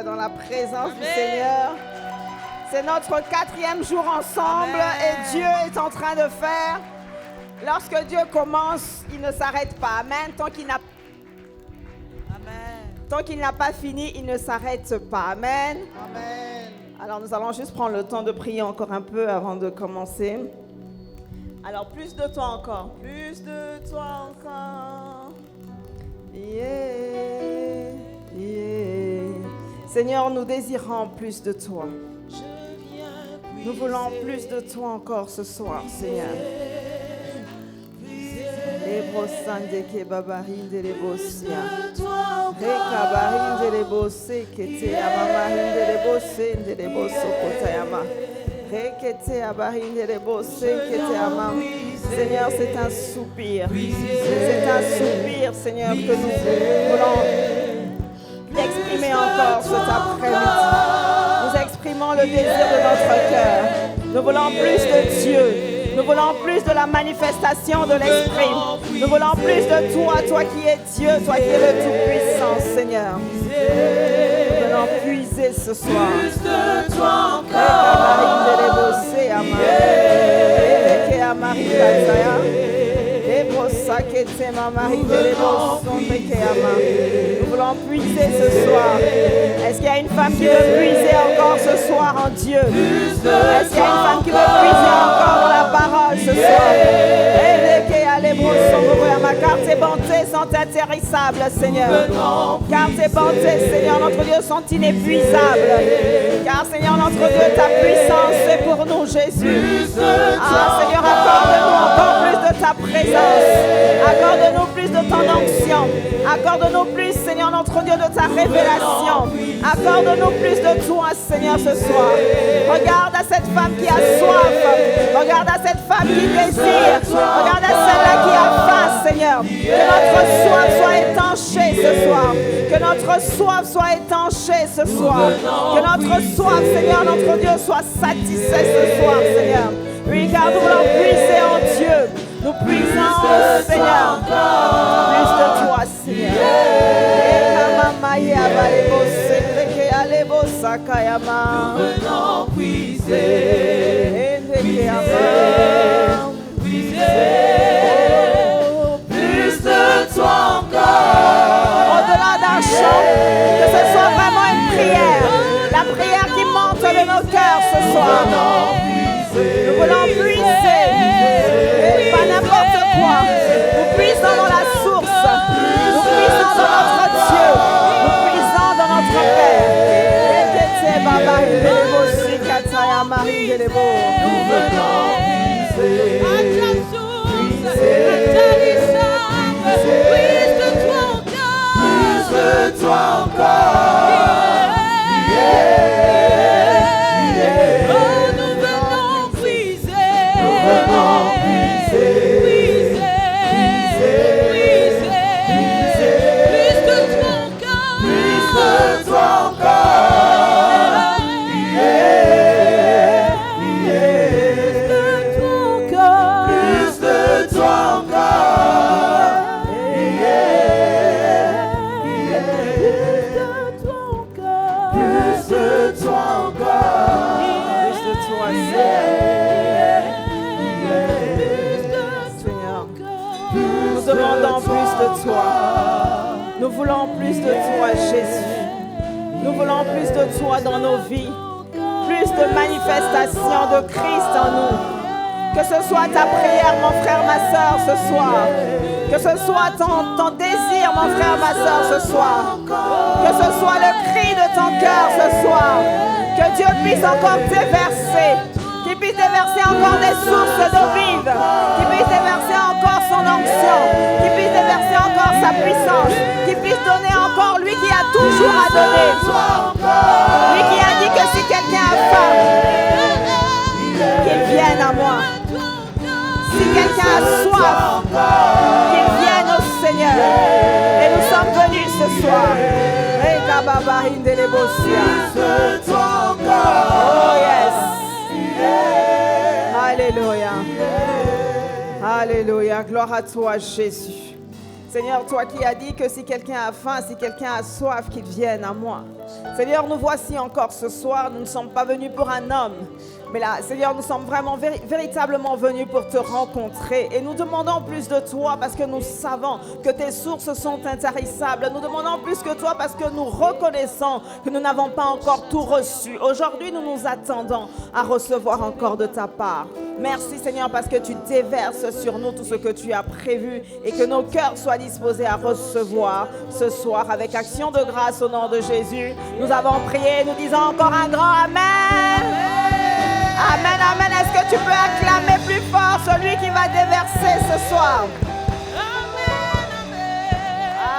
Dans la présence du Seigneur. C'est notre 4e jour ensemble. Amen. Et Dieu est en train de faire. Lorsque Dieu commence, il ne s'arrête pas. Amen. Tant qu'il n'a pas fini, il ne s'arrête pas. Amen. Amen. Alors nous allons juste prendre le temps de prier encore un peu avant de commencer. Alors plus de toi encore. Plus de toi encore. Yeah. Yeah. Seigneur, nous désirons plus de toi. Nous voulons plus de toi encore ce soir, Seigneur. Seigneur, c'est un soupir. C'est un soupir, Seigneur, que nous voulons exprimer encore cet après-midi. Nous exprimons le désir de notre cœur. Nous voulons plus de Dieu. Nous voulons plus de la manifestation de l'Esprit. Nous voulons plus de toi, toi qui es Dieu, toi qui es le Tout-Puissant, Seigneur. Nous voulons puiser ce soir. Plus de toi Nous voulons puiser ce soir. Est-ce qu'il y a une femme qui veut puiser encore ce soir en Dieu? Est-ce qu'il y a une femme qui veut puiser encore dans la parole ce soir? Car tes bontés sont intarissables, Seigneur. Car tes bontés, Seigneur, notre Dieu, sont inépuisables. Car, Seigneur, notre Dieu, ta puissance est pour nous, Jésus. Ah, Seigneur, accorde-nous encore plus de ta présence. Accorde-nous plus de ton onction. Accorde-nous plus, Seigneur, notre Dieu, de ta révélation. Accorde-nous plus de toi, Seigneur, ce soir. Regarde à cette femme qui a soif. Regarde à cette femme qui désire. Regarde à celle-là qui a faim, Seigneur. Que notre soif soit étanchée ce soir. Que notre soif soit étanchée ce soir. Que notre soif, Seigneur, notre Dieu, soit satisfait ce soir, Seigneur. Oui, car nous voulons puiser en Dieu. Nous puisons au Seigneur. Plus de toi, Seigneur. Venons puiser. Plus de toi encore. Au-delà d'un chant, que ce soit vraiment une prière. La prière qui monte de nos cœurs ce soir. Nous voulons puiser. Pas n'importe quoi. Nous puisons dans la source. Nous puisons dans notre Dieu. Nous puisons dans notre Père. Nous venons puiser. Plus de toi encore. Oh, nous venons puiser. Nous venons puiser. Plus de toi encore. Plus de toi encore. Plus de toi encore. Nous demandons plus de toi. Nous voulons plus de toi, Jésus. Nous voulons plus de toi dans nos vies. Plus de manifestation de Christ en nous. Que ce soit ta prière, mon frère, ma soeur, ce soir. Que ce soit ton désir, mon frère, ma soeur, ce soir. Que ce soit le cri de ton cœur ce soir. Que Dieu puisse encore déverser. Qu'il puisse déverser encore des sources d'eau vive. Qu'il puisse déverser encore son onction. Qu'il puisse déverser encore sa puissance. Qu'il puisse donner encore lui qui a toujours à donner. Lui qui a dit que si quelqu'un a faim, qu'il vienne à moi. Si quelqu'un a soif, qu'il vienne au Seigneur. Et nous sommes venus ce soir. Oh yes. Alléluia. Alléluia. Gloire à toi, Jésus. Seigneur, toi qui as dit que si quelqu'un a faim, si quelqu'un a soif, qu'il vienne à moi. Seigneur, nous voici encore ce soir. Nous ne sommes pas venus pour un homme. Mais là, Seigneur, nous sommes vraiment véritablement venus pour te rencontrer. Et nous demandons plus de toi parce que nous savons que tes sources sont intarissables. Nous demandons plus que toi parce que nous reconnaissons que nous n'avons pas encore tout reçu. Aujourd'hui, nous nous attendons à recevoir encore de ta part. Merci Seigneur parce que tu déverses sur nous tout ce que tu as prévu et que nos cœurs soient disposés à recevoir ce soir avec action de grâce au nom de Jésus. Nous avons prié, nous disons encore un grand Amen. Amen, amen. Est-ce que tu peux acclamer plus fort celui qui va déverser ce soir?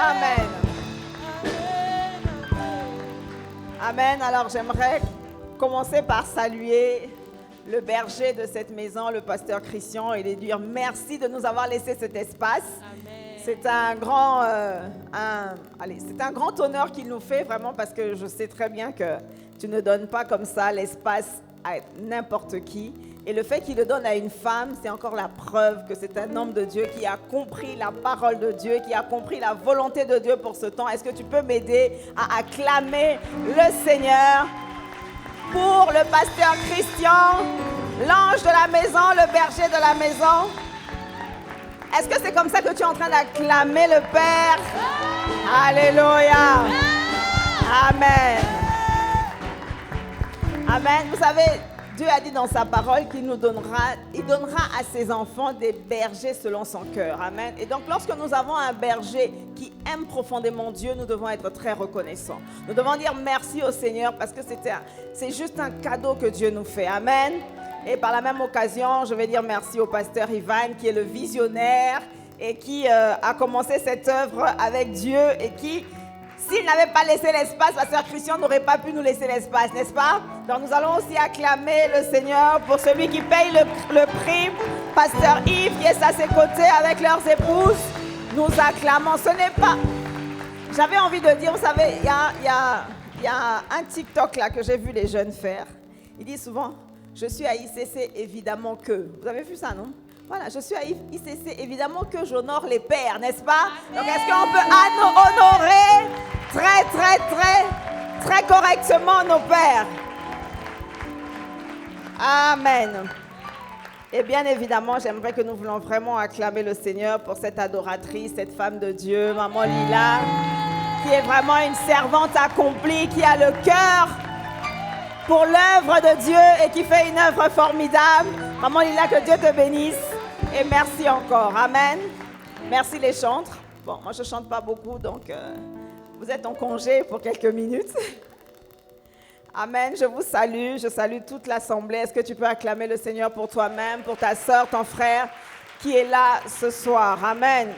Amen. Amen. Alors j'aimerais commencer par saluer le berger de cette maison, le pasteur Christian, et lui dire merci de nous avoir laissé cet espace. Amen. C'est un grand honneur qu'il nous fait vraiment parce que je sais très bien que tu ne donnes pas comme ça l'espace à n'importe qui. Et le fait qu'il le donne à une femme, c'est encore la preuve que c'est un homme de Dieu qui a compris la parole de Dieu, qui a compris la volonté de Dieu pour ce temps. Est-ce que tu peux m'aider à acclamer le Seigneur pour le pasteur Christian, l'ange de la maison, le berger de la maison? Est-ce que c'est comme ça que tu es en train d'acclamer le Père? Alléluia. Amen. Amen. Vous savez, Dieu a dit dans sa parole qu'il donnera à ses enfants des bergers selon son cœur. Amen. Et donc, lorsque nous avons un berger qui aime profondément Dieu, nous devons être très reconnaissants. Nous devons dire merci au Seigneur parce que c'est juste un cadeau que Dieu nous fait. Amen. Et par la même occasion, je vais dire merci au pasteur Ivan qui est le visionnaire et qui a commencé cette œuvre avec Dieu et qui, s'il n'avait pas laissé l'espace, pasteur Christian n'aurait pas pu nous laisser l'espace, n'est-ce pas? Donc nous allons aussi acclamer le Seigneur pour celui qui paye le prix, pasteur Yves qui est à ses côtés avec leurs épouses. Nous acclamons. Ce n'est pas... J'avais envie de dire, vous savez, il y a un TikTok là que j'ai vu les jeunes faire. Ils disent souvent, je suis à ICC évidemment que. Vous avez vu ça, non? Voilà, je suis à ICC évidemment que j'honore les pères, n'est-ce pas? Donc est-ce qu'on peut honorer très correctement nos pères? Amen. Et bien évidemment, j'aimerais que nous voulons vraiment acclamer le Seigneur pour cette adoratrice, cette femme de Dieu, Maman Lila, qui est vraiment une servante accomplie, qui a le cœur pour l'œuvre de Dieu et qui fait une œuvre formidable. Maman Lila, que Dieu te bénisse et merci encore. Amen. Merci les chantres. Bon, moi je ne chante pas beaucoup, donc vous êtes en congé pour quelques minutes. Amen, je vous salue, je salue toute l'assemblée. Est-ce que tu peux acclamer le Seigneur pour toi-même, pour ta sœur, ton frère qui est là ce soir? Amen.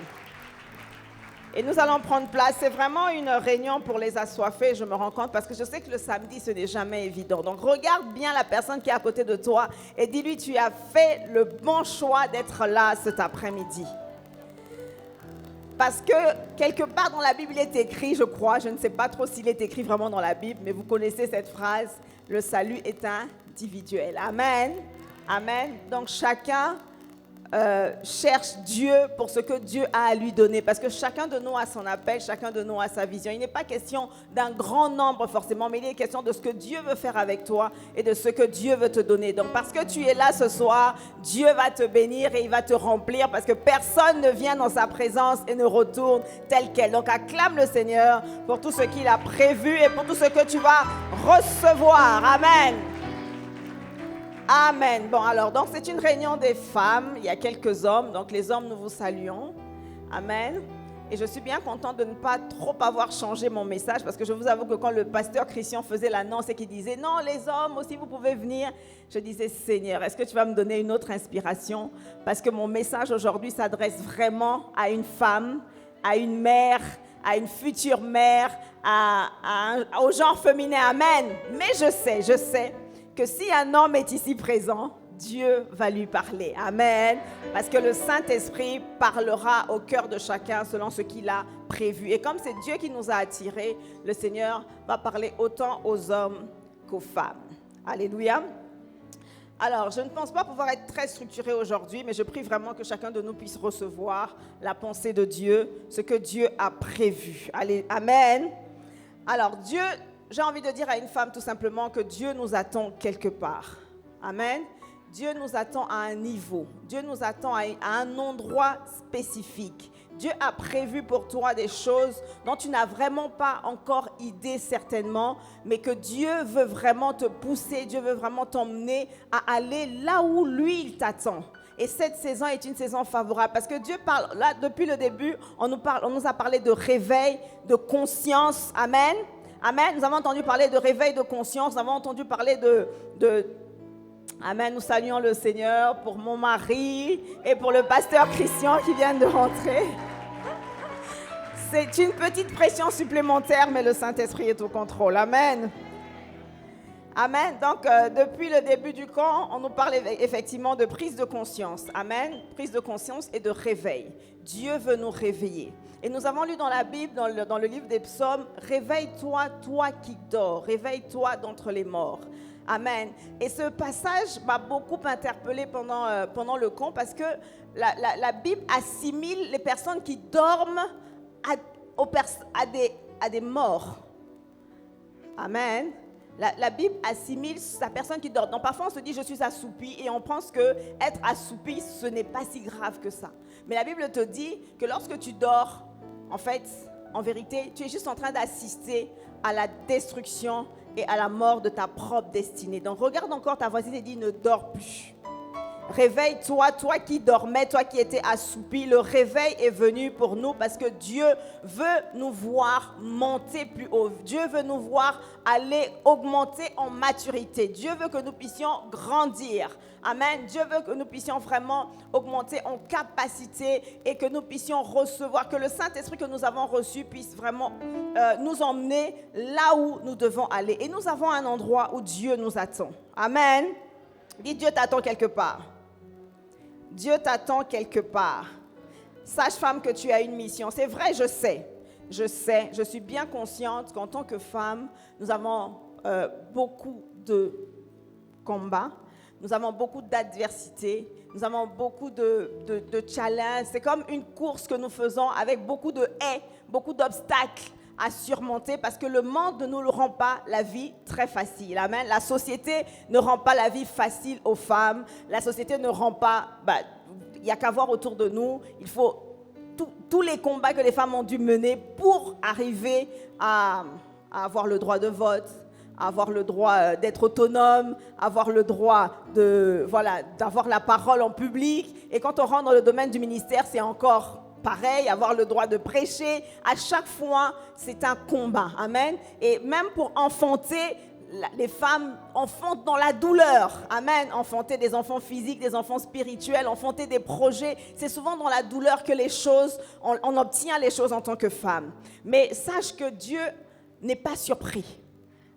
Et nous allons prendre place. C'est vraiment une réunion pour les assoiffés, je me rends compte, parce que je sais que le samedi, ce n'est jamais évident. Donc, regarde bien la personne qui est à côté de toi et dis-lui, tu as fait le bon choix d'être là cet après-midi. Parce que quelque part dans la Bible, il est écrit, je crois, je ne sais pas trop s'il est écrit vraiment dans la Bible, mais vous connaissez cette phrase, le salut est individuel. Amen. Amen. Donc, chacun cherche Dieu pour ce que Dieu a à lui donner, parce que chacun de nous a son appel, chacun de nous a sa vision. Il n'est pas question d'un grand nombre forcément, mais il est question de ce que Dieu veut faire avec toi et de ce que Dieu veut te donner. Donc parce que tu es là ce soir, Dieu va te bénir et il va te remplir, parce que personne ne vient dans sa présence et ne retourne tel quel. Donc acclame le Seigneur pour tout ce qu'il a prévu et pour tout ce que tu vas recevoir. Amen. Amen. Bon, alors, donc c'est une réunion des femmes. Il y a quelques hommes. Donc, les hommes, nous vous saluons. Amen. Et je suis bien contente de ne pas trop avoir changé mon message, parce que je vous avoue que quand le pasteur Christian faisait l'annonce et qu'il disait « Non, les hommes aussi, vous pouvez venir », je disais « Seigneur, est-ce que tu vas me donner une autre inspiration ?» Parce que mon message aujourd'hui s'adresse vraiment à une femme, à une mère, à une future mère, au genre féminin. Amen. Mais je sais que si un homme est ici présent, Dieu va lui parler. Amen. Parce que le Saint-Esprit parlera au cœur de chacun selon ce qu'il a prévu. Et comme c'est Dieu qui nous a attirés, le Seigneur va parler autant aux hommes qu'aux femmes. Alléluia. Alors, je ne pense pas pouvoir être très structuré aujourd'hui, mais je prie vraiment que chacun de nous puisse recevoir la pensée de Dieu, ce que Dieu a prévu. Allez, amen. Alors, Dieu, j'ai envie de dire à une femme tout simplement que Dieu nous attend quelque part. Amen. Dieu nous attend à un niveau. Dieu nous attend à un endroit spécifique. Dieu a prévu pour toi des choses dont tu n'as vraiment pas encore idée certainement, mais que Dieu veut vraiment te pousser, Dieu veut vraiment t'emmener à aller là où lui, il t'attend. Et cette saison est une saison favorable parce que Dieu parle, là, depuis le début, on nous a parlé de réveil, de conscience. Amen. Amen. Nous avons entendu parler de réveil de conscience, nous avons entendu parler Amen, nous saluons le Seigneur pour mon mari et pour le pasteur Christian qui vient de rentrer. C'est une petite pression supplémentaire, mais le Saint-Esprit est au contrôle. Amen. Amen. Donc, depuis le début du camp, on nous parle effectivement de prise de conscience. Amen. Prise de conscience et de réveil. Dieu veut nous réveiller. Et nous avons lu dans la Bible, dans le livre des psaumes, « Réveille-toi, toi qui dors. Réveille-toi d'entre les morts. » Amen. Et ce passage m'a beaucoup interpellée pendant le camp parce que la Bible assimile les personnes qui dorment à des morts. Amen. La Bible assimile la personne qui dort. Donc parfois on se dit je suis assoupi et on pense que être assoupi ce n'est pas si grave que ça. Mais la Bible te dit que lorsque tu dors, en fait, en vérité, tu es juste en train d'assister à la destruction et à la mort de ta propre destinée. Donc regarde encore ta voisine et dis ne dors plus. Réveille-toi, toi qui dormais, toi qui étais assoupi. Le réveil est venu pour nous parce que Dieu veut nous voir monter plus haut. Dieu veut nous voir aller augmenter en maturité. Dieu veut que nous puissions grandir. Amen. Dieu veut que nous puissions vraiment augmenter en capacité et que nous puissions recevoir, que le Saint-Esprit que nous avons reçu puisse vraiment nous emmener là où nous devons aller. Et nous avons un endroit où Dieu nous attend. Amen. Dis, Dieu t'attend quelque part. Dieu t'attend quelque part. Sache, femme, que tu as une mission. C'est vrai, je sais, je suis bien consciente qu'en tant que femme, nous avons beaucoup de combats, nous avons beaucoup d'adversités, nous avons beaucoup de challenges. C'est comme une course que nous faisons avec beaucoup de haies, beaucoup d'obstacles à surmonter parce que le monde ne nous le rend pas la vie très facile. Amen. La société ne rend pas la vie facile aux femmes. La société ne rend pas... il n'y a qu'à voir autour de nous. Il faut tous les combats que les femmes ont dû mener pour arriver à avoir le droit de vote, à avoir le droit d'être autonome, avoir le droit d'avoir la parole en public. Et quand on rentre dans le domaine du ministère, c'est encore... pareil, avoir le droit de prêcher. À chaque fois, c'est un combat. Amen. Et même pour enfanter, les femmes enfantent dans la douleur. Amen. Enfanter des enfants physiques, des enfants spirituels, enfanter des projets. C'est souvent dans la douleur que on obtient les choses en tant que femme. Mais sache que Dieu n'est pas surpris.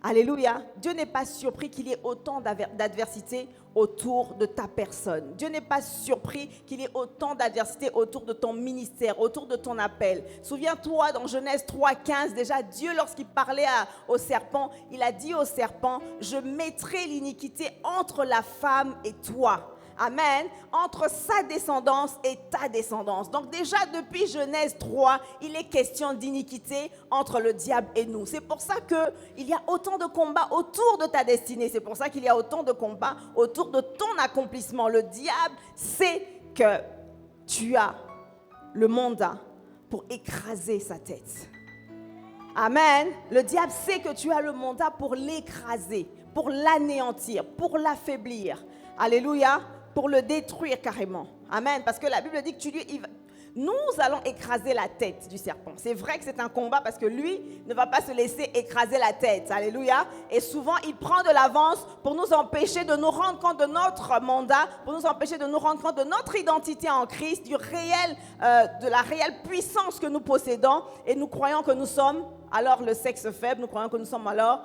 Alléluia. Dieu n'est pas surpris qu'il y ait autant d'adversité autour de ta personne. Dieu n'est pas surpris qu'il y ait autant d'adversité autour de ton ministère, autour de ton appel. Souviens-toi, dans Genèse 3,15, déjà, Dieu, lorsqu'il parlait au serpent, il a dit au serpent, « Je mettrai l'iniquité entre la femme et toi. » Amen. Entre sa descendance et ta descendance. Donc déjà depuis Genèse 3, il est question d'iniquité entre le diable et nous. C'est pour ça qu'il y a autant de combats autour de ta destinée. C'est pour ça qu'il y a autant de combats autour de ton accomplissement. Le diable sait que tu as le mandat pour écraser sa tête. Amen. Le diable sait que tu as le mandat pour l'écraser, pour l'anéantir, pour l'affaiblir. Alléluia. Pour le détruire carrément. Amen. Parce que la Bible dit que nous allons écraser la tête du serpent. C'est vrai que c'est un combat parce que lui ne va pas se laisser écraser la tête. Alléluia. Et souvent, il prend de l'avance pour nous empêcher de nous rendre compte de notre mandat, pour nous empêcher de nous rendre compte de notre identité en Christ, de la réelle puissance que nous possédons. Et nous croyons que nous sommes alors le sexe faible, nous croyons que nous sommes alors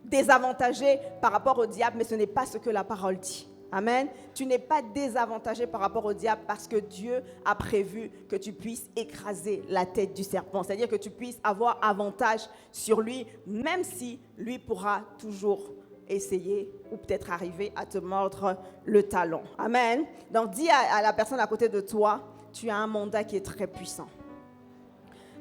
désavantagés par rapport au diable, mais ce n'est pas ce que la parole dit. Amen. Tu n'es pas désavantagé par rapport au diable parce que Dieu a prévu que tu puisses écraser la tête du serpent. C'est-à-dire que tu puisses avoir avantage sur lui, même si lui pourra toujours essayer ou peut-être arriver à te mordre le talon. Amen. Donc dis à la personne à côté de toi, tu as un mandat qui est très puissant.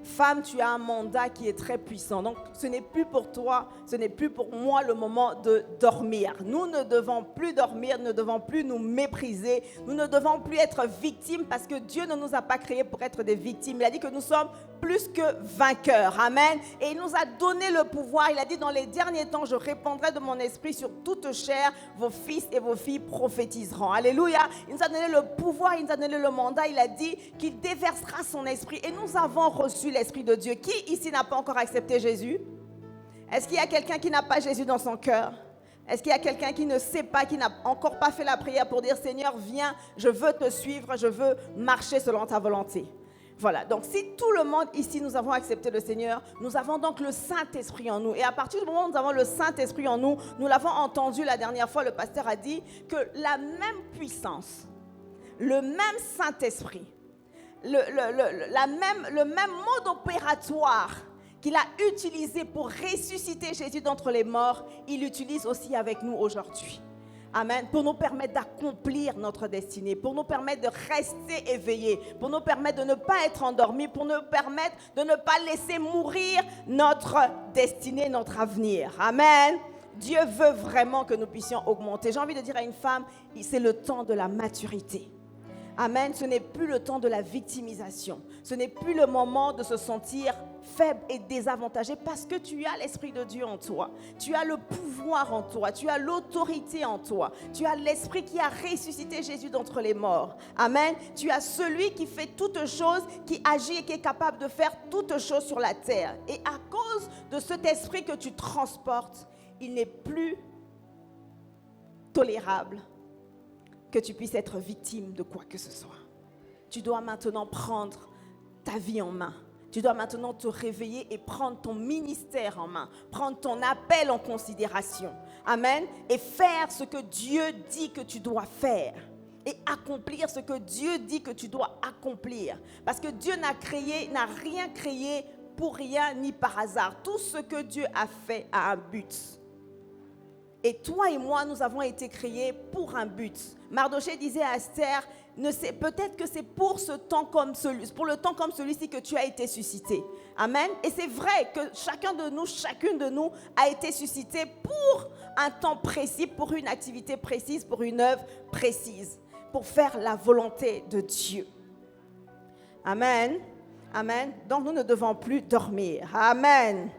Femme, tu as un mandat qui est très puissant. Donc, ce n'est plus pour toi, ce n'est plus pour moi le moment de dormir. Nous ne devons plus dormir, nous ne devons plus nous mépriser. Nous ne devons plus être victimes parce que Dieu ne nous a pas créés pour être des victimes. Il a dit que nous sommes plus que vainqueurs. Amen. Et il nous a donné le pouvoir. Il a dit, dans les derniers temps, je répandrai de mon esprit sur toute chair. Vos fils et vos filles prophétiseront. Alléluia. Il nous a donné le pouvoir, il nous a donné le mandat. Il a dit qu'il déversera son esprit. Et nous avons reçu l'Esprit de Dieu. Qui ici n'a pas encore accepté Jésus? Est-ce qu'il y a quelqu'un qui n'a pas Jésus dans son cœur? Est-ce qu'il y a quelqu'un qui ne sait pas, qui n'a encore pas fait la prière pour dire, Seigneur, viens, je veux te suivre, je veux marcher selon ta volonté? Voilà, donc si tout le monde ici, nous avons accepté le Seigneur, nous avons donc le Saint-Esprit en nous. Et à partir du moment où nous avons le Saint-Esprit en nous, nous l'avons entendu la dernière fois, le pasteur a dit que la même puissance, le même Saint-Esprit, le même mode opératoire qu'il a utilisé pour ressusciter Jésus d'entre les morts, il l'utilise aussi avec nous aujourd'hui. Amen. Pour nous permettre d'accomplir notre destinée, pour nous permettre de rester éveillés, pour nous permettre de ne pas être endormis, pour nous permettre de ne pas laisser mourir notre destinée, notre avenir. Amen. Dieu veut vraiment que nous puissions augmenter. J'ai envie de dire à une femme, c'est le temps de la maturité. Amen, ce n'est plus le temps de la victimisation. Ce n'est plus le moment de se sentir faible et désavantagé parce que tu as l'Esprit de Dieu en toi. Tu as le pouvoir en toi. Tu as l'autorité en toi. Tu as l'Esprit qui a ressuscité Jésus d'entre les morts. Amen. Tu as celui qui fait toutes choses, qui agit et qui est capable de faire toutes choses sur la terre. Et à cause de cet Esprit que tu transportes, il n'est plus tolérable que tu puisses être victime de quoi que ce soit. Tu dois maintenant prendre ta vie en main. Tu dois maintenant te réveiller et prendre ton ministère en main, prendre ton appel en considération. Amen. Et faire ce que Dieu dit que tu dois faire. Et accomplir ce que Dieu dit que tu dois accomplir. Parce que Dieu n'a rien créé pour rien ni par hasard. Tout ce que Dieu a fait a un but. Et toi et moi, nous avons été créés pour un but. Mardochée disait à Esther, peut-être que c'est pour le temps comme celui-ci que tu as été suscité. Amen. Et c'est vrai que chacune de nous a été suscité pour un temps précis, pour une activité précise, pour une œuvre précise, pour faire la volonté de Dieu. Amen. Amen. Donc nous ne devons plus dormir. Amen.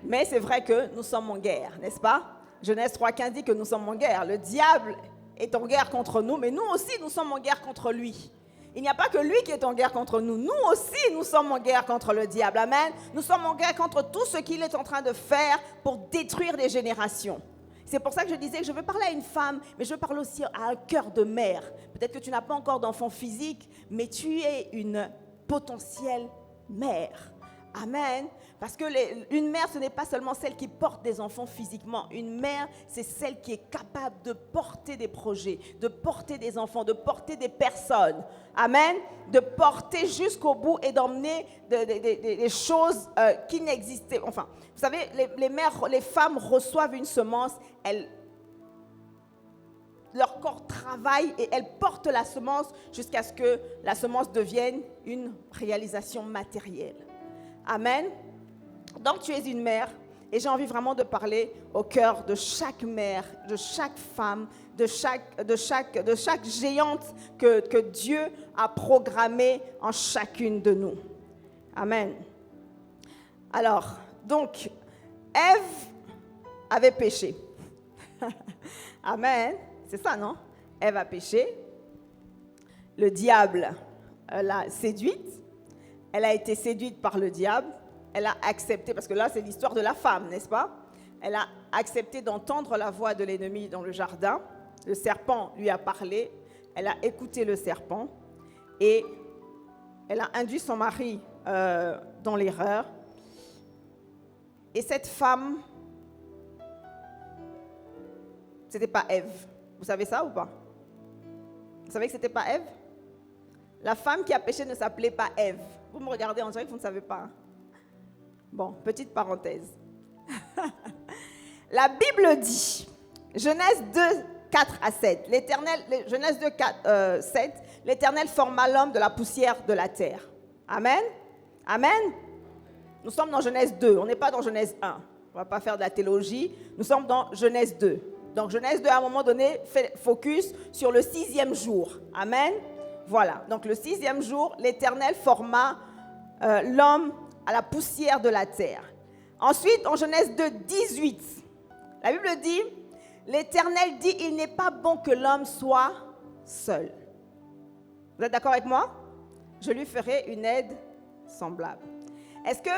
Mais c'est vrai que nous sommes en guerre, n'est-ce pas? Genèse 3,15 dit que nous sommes en guerre. Le diable est en guerre contre nous, mais nous aussi, nous sommes en guerre contre lui. Il n'y a pas que lui qui est en guerre contre nous. Nous aussi, nous sommes en guerre contre le diable. Amen. Nous sommes en guerre contre tout ce qu'il est en train de faire pour détruire des générations. C'est pour ça que je disais que je veux parler à une femme, mais je veux parler aussi à un cœur de mère. Peut-être que tu n'as pas encore d'enfant physique, mais tu es une potentielle mère. Amen. Parce que une mère, ce n'est pas seulement celle qui porte des enfants physiquement. Une mère, c'est celle qui est capable de porter des projets, de porter des enfants, de porter des personnes. Amen. De porter jusqu'au bout et d'emmener des choses qui n'existaient. Enfin, vous savez, les femmes reçoivent une semence, leur corps travaille et elles portent la semence jusqu'à ce que la semence devienne une réalisation matérielle. Amen. Donc tu es une mère et j'ai envie vraiment de parler au cœur de chaque mère, de chaque femme, de chaque géante que Dieu a programmée en chacune de nous. Amen. Alors, donc, Ève avait péché. Amen. C'est ça, non? Ève a péché. Le diable l'a séduite. Elle a été séduite par le diable. Elle a accepté, parce que là, c'est l'histoire de la femme, n'est-ce pas? Elle a accepté d'entendre la voix de l'ennemi dans le jardin. Le serpent lui a parlé. Elle a écouté le serpent. Et elle a induit son mari dans l'erreur. Et cette femme, c'était pas Ève. Vous savez ça ou pas? Vous savez que c'était pas Ève? La femme qui a péché ne s'appelait pas Ève. Vous me regardez, on dirait que vous ne savez pas. Bon, petite parenthèse. La Bible dit Genèse 2, 4 à 7. Genèse 2, 4, 7. L'Éternel forma l'homme de la poussière de la terre. Amen. Amen. Nous sommes dans Genèse 2. On n'est pas dans Genèse 1. On ne va pas faire de la théologie. Nous sommes dans Genèse 2. Donc Genèse 2, à un moment donné, fait focus sur le 6e jour. Amen. Voilà. Donc le 6e jour, l'Éternel forma l'homme à la poussière de la terre. Ensuite, en Genèse 2, 18, la Bible dit, l'Éternel dit, il n'est pas bon que l'homme soit seul. Vous êtes d'accord avec moi? Je lui ferai une aide semblable. Est-ce que,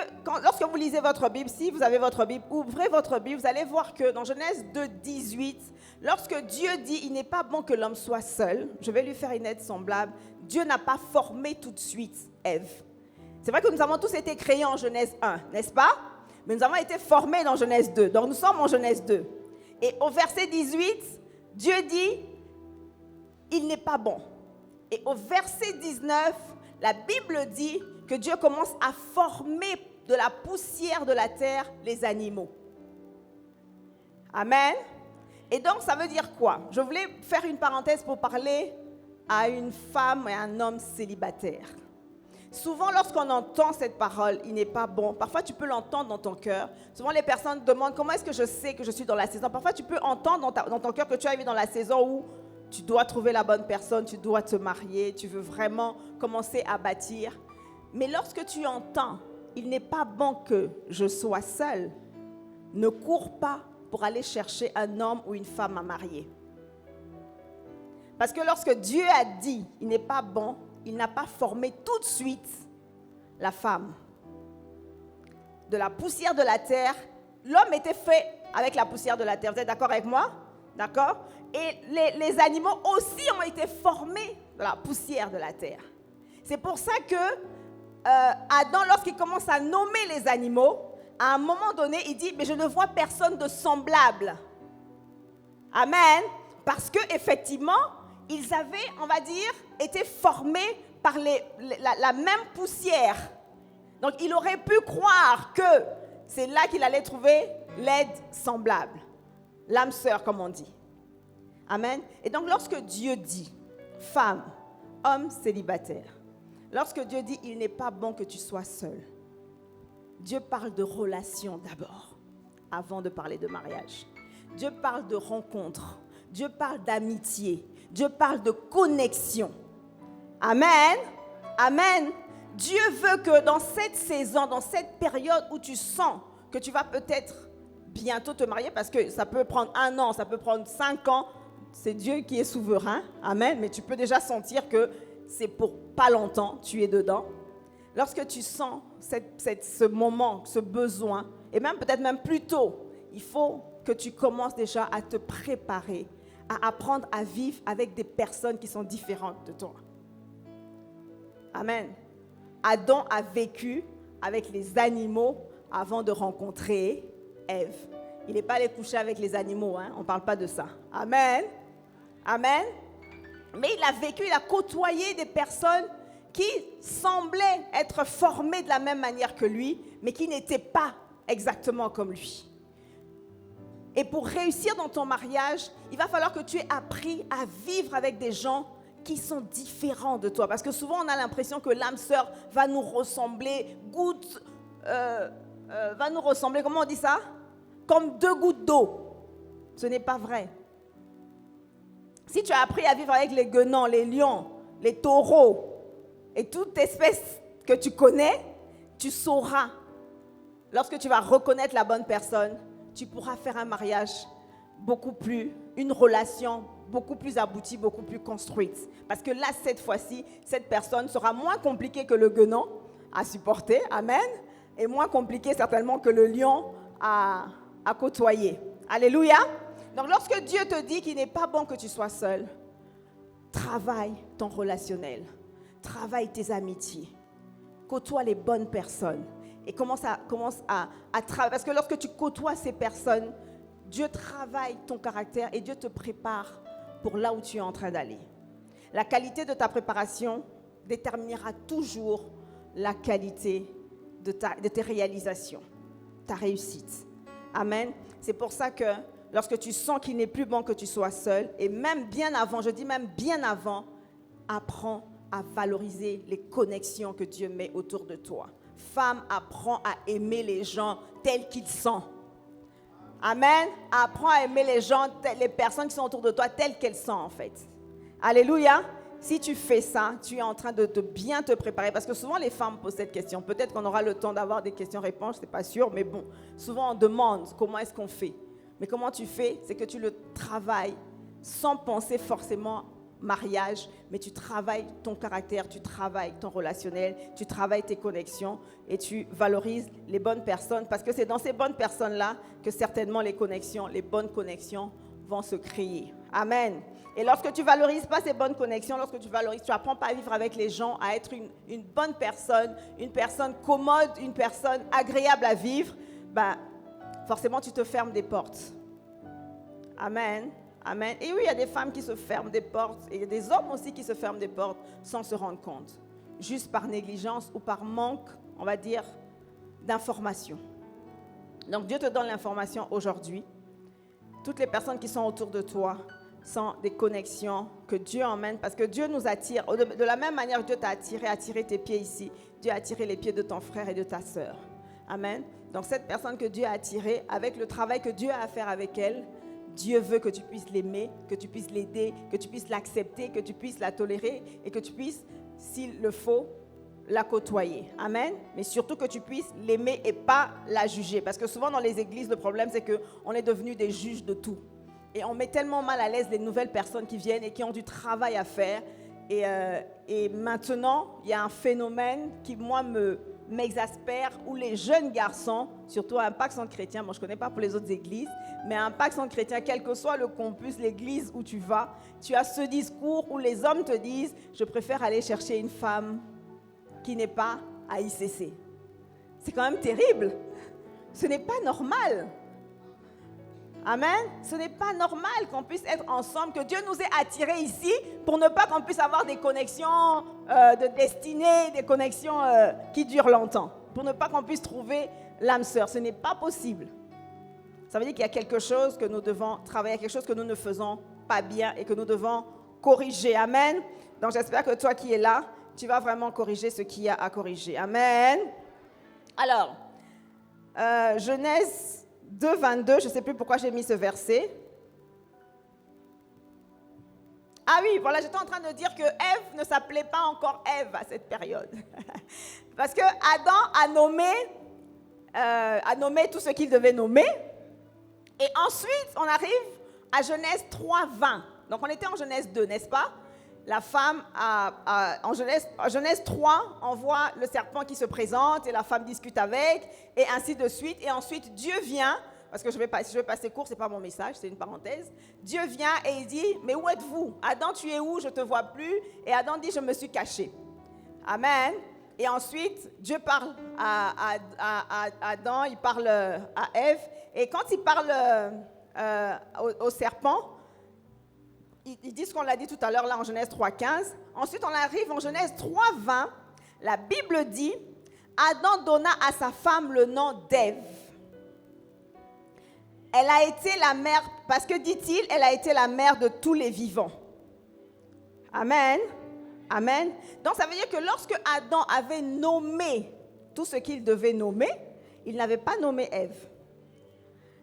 lorsque vous lisez votre Bible, si vous avez votre Bible, ouvrez votre Bible, vous allez voir que dans Genèse 2, 18, lorsque Dieu dit, il n'est pas bon que l'homme soit seul, je vais lui faire une aide semblable, Dieu n'a pas formé tout de suite Ève. C'est vrai que nous avons tous été créés en Genèse 1, n'est-ce pas? Mais nous avons été formés dans Genèse 2. Donc nous sommes en Genèse 2. Et au verset 18, Dieu dit, il n'est pas bon. Et au verset 19, la Bible dit que Dieu commence à former de la poussière de la terre les animaux. Amen. Et donc ça veut dire quoi? Je voulais faire une parenthèse pour parler à une femme et un homme célibataire. Souvent, lorsqu'on entend cette parole, il n'est pas bon. Parfois, tu peux l'entendre dans ton cœur. Souvent, les personnes demandent comment est-ce que je sais que je suis dans la saison. Parfois, tu peux entendre dans ton cœur que tu es arrivé dans la saison où tu dois trouver la bonne personne, tu dois te marier, tu veux vraiment commencer à bâtir. Mais lorsque tu entends, il n'est pas bon que je sois seule, ne cours pas pour aller chercher un homme ou une femme à marier. Parce que lorsque Dieu a dit, il n'est pas bon, il n'a pas formé tout de suite la femme. De la poussière de la terre, l'homme était fait avec la poussière de la terre. Vous êtes d'accord avec moi? D'accord? Et les animaux aussi ont été formés de la poussière de la terre. C'est pour ça que Adam, lorsqu'il commence à nommer les animaux, à un moment donné, il dit, mais je ne vois personne de semblable. Amen. Parce qu'effectivement, ils avaient, on va dire, été formés par la même poussière. Donc, il aurait pu croire que c'est là qu'il allait trouver l'aide semblable. L'âme sœur, comme on dit. Amen. Et donc, lorsque Dieu dit, femme, homme célibataire, lorsque Dieu dit, il n'est pas bon que tu sois seul, Dieu parle de relation d'abord, avant de parler de mariage. Dieu parle de rencontre. Dieu parle d'amitié. Dieu parle de connexion. Amen. Amen. Dieu veut que dans cette saison, dans cette période où tu sens que tu vas peut-être bientôt te marier, parce que ça peut prendre 1 an, ça peut prendre 5 ans, c'est Dieu qui est souverain. Amen. Mais tu peux déjà sentir que c'est pour pas longtemps, tu es dedans. Lorsque tu sens ce moment, ce besoin, et même peut-être même plus tôt, il faut que tu commences déjà à te préparer, à apprendre à vivre avec des personnes qui sont différentes de toi. Amen. Adam a vécu avec les animaux avant de rencontrer Ève. Il n'est pas allé coucher avec les animaux, hein? On ne parle pas de ça. Amen. Amen. Mais il a vécu, il a côtoyé des personnes qui semblaient être formées de la même manière que lui, mais qui n'étaient pas exactement comme lui. Et pour réussir dans ton mariage, il va falloir que tu aies appris à vivre avec des gens qui sont différents de toi. Parce que souvent, on a l'impression que l'âme sœur va nous ressembler, va nous ressembler, comment on dit ça? Comme 2 gouttes d'eau. Ce n'est pas vrai. Si tu as appris à vivre avec les guenons, les lions, les taureaux et toute espèce que tu connais, tu sauras, lorsque tu vas reconnaître la bonne personne, tu pourras faire un mariage une relation beaucoup plus aboutie, beaucoup plus construite. Parce que là, cette fois-ci, cette personne sera moins compliquée que le guenon à supporter, amen, et moins compliquée certainement que le lion à côtoyer. Alléluia. Donc, lorsque Dieu te dit qu'il n'est pas bon que tu sois seul, travaille ton relationnel, travaille tes amitiés, côtoie les bonnes personnes et commence à travailler. Parce que lorsque tu côtoies ces personnes, Dieu travaille ton caractère et Dieu te prépare pour là où tu es en train d'aller. La qualité de ta préparation déterminera toujours la qualité de tes réalisations, ta réussite. Amen. C'est pour ça que lorsque tu sens qu'il n'est plus bon que tu sois seul, et même bien avant, je dis même bien avant, apprends à valoriser les connexions que Dieu met autour de toi. Femme, apprends à aimer les gens tels qu'ils sont. Amen. Apprends à aimer les gens, les personnes qui sont autour de toi telles qu'elles sont en fait. Alléluia. Si tu fais ça, tu es en train de bien te préparer. Parce que souvent les femmes posent cette question. Peut-être qu'on aura le temps d'avoir des questions-réponses, je ne suis pas sûre. Mais bon, souvent on demande comment est-ce qu'on fait. Mais comment tu fais? C'est que tu le travailles sans penser forcément mariage, mais tu travailles ton caractère, tu travailles ton relationnel, tu travailles tes connexions et tu valorises les bonnes personnes parce que c'est dans ces bonnes personnes-là que certainement les bonnes connexions vont se créer. Amen. Et lorsque tu ne valorises pas ces bonnes connexions, tu n'apprends pas à vivre avec les gens, à être une bonne personne, une personne commode, une personne agréable à vivre, forcément tu te fermes des portes. Amen. Amen. Et oui, il y a des femmes qui se ferment des portes et il y a des hommes aussi qui se ferment des portes sans se rendre compte, juste par négligence ou par manque, on va dire, d'information. Donc Dieu te donne l'information aujourd'hui. Toutes les personnes qui sont autour de toi sont des connexions que Dieu emmène parce que Dieu nous attire. De la même manière que Dieu t'a attiré tes pieds ici, Dieu a attiré les pieds de ton frère et de ta sœur. Amen. Donc cette personne que Dieu a attirée, avec le travail que Dieu a à faire avec elle, Dieu veut que tu puisses l'aimer, que tu puisses l'aider, que tu puisses l'accepter, que tu puisses la tolérer et que tu puisses, s'il le faut, la côtoyer. Amen. Mais surtout que tu puisses l'aimer et pas la juger. Parce que souvent dans les églises, le problème c'est qu'on est devenus des juges de tout. Et on met tellement mal à l'aise les nouvelles personnes qui viennent et qui ont du travail à faire. Et maintenant, il y a un phénomène qui, moi, m'exaspère, où les jeunes garçons, surtout à Impact Centre Chrétien, moi je ne connais pas pour les autres églises, mais à Impact Centre Chrétien, quel que soit le campus, l'église où tu vas, tu as ce discours où les hommes te disent « Je préfère aller chercher une femme qui n'est pas à ICC ». C'est quand même terrible. Ce n'est pas normal. Amen. Ce n'est pas normal qu'on puisse être ensemble, que Dieu nous ait attirés ici pour ne pas qu'on puisse avoir des connexions de destinée, des connexions qui durent longtemps, pour ne pas qu'on puisse trouver l'âme sœur. Ce n'est pas possible. Ça veut dire qu'il y a quelque chose que nous devons travailler, quelque chose que nous ne faisons pas bien et que nous devons corriger. Amen. Donc j'espère que toi qui es là, tu vas vraiment corriger ce qu'il y a à corriger. Amen. Alors, Genèse 2, 22, je ne sais plus pourquoi j'ai mis ce verset. Ah oui, voilà, j'étais en train de dire que Ève ne s'appelait pas encore Ève à cette période. Parce que Adam a nommé tout ce qu'il devait nommer. Et ensuite, on arrive à Genèse 3, 20. Donc on était en Genèse 2, n'est-ce pas? La femme, en Genèse 3, on voit le serpent qui se présente et la femme discute avec, et ainsi de suite. Et ensuite, Dieu vient, parce que si je vais passer court, ce n'est pas mon message, c'est une parenthèse. Dieu vient et il dit, mais où êtes-vous? Adam, tu es où? Je ne te vois plus. Et Adam dit, je me suis caché. Amen. Et ensuite, Dieu parle à Adam, il parle à Ève. Et quand il parle au serpent, il dit ce qu'on l'a dit tout à l'heure là en Genèse 3.15. Ensuite, on arrive en Genèse 3.20. La Bible dit, Adam donna à sa femme le nom d'Ève. Elle a été la mère, parce que dit-il, elle a été la mère de tous les vivants. Amen. Amen. Donc ça veut dire que lorsque Adam avait nommé tout ce qu'il devait nommer, il n'avait pas nommé Ève.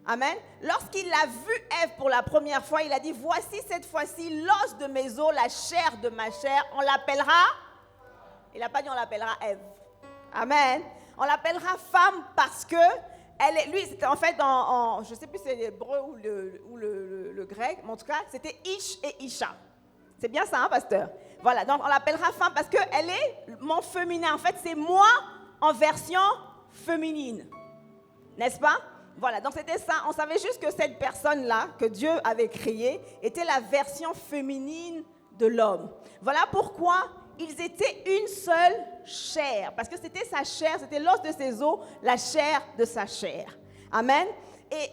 Amen. Lorsqu'il a vu Ève pour la première fois, il a dit, voici cette fois-ci l'os de mes os, la chair de ma chair. On l'appellera, il n'a pas dit on l'appellera Ève. Amen. On l'appellera femme parce que lui, c'était en fait je ne sais plus si c'est l'hébreu ou le grec, mais en tout cas, c'était Ish et Isha. C'est bien ça, hein, pasteur? Voilà, donc on l'appellera femme parce qu'elle est mon féminin. En fait, c'est moi en version féminine. N'est-ce pas? Voilà, donc c'était ça. On savait juste que cette personne-là, que Dieu avait créée, était la version féminine de l'homme. Voilà pourquoi ils étaient une seule chair. Parce que c'était sa chair, c'était l'os de ses os, la chair de sa chair. Amen. Et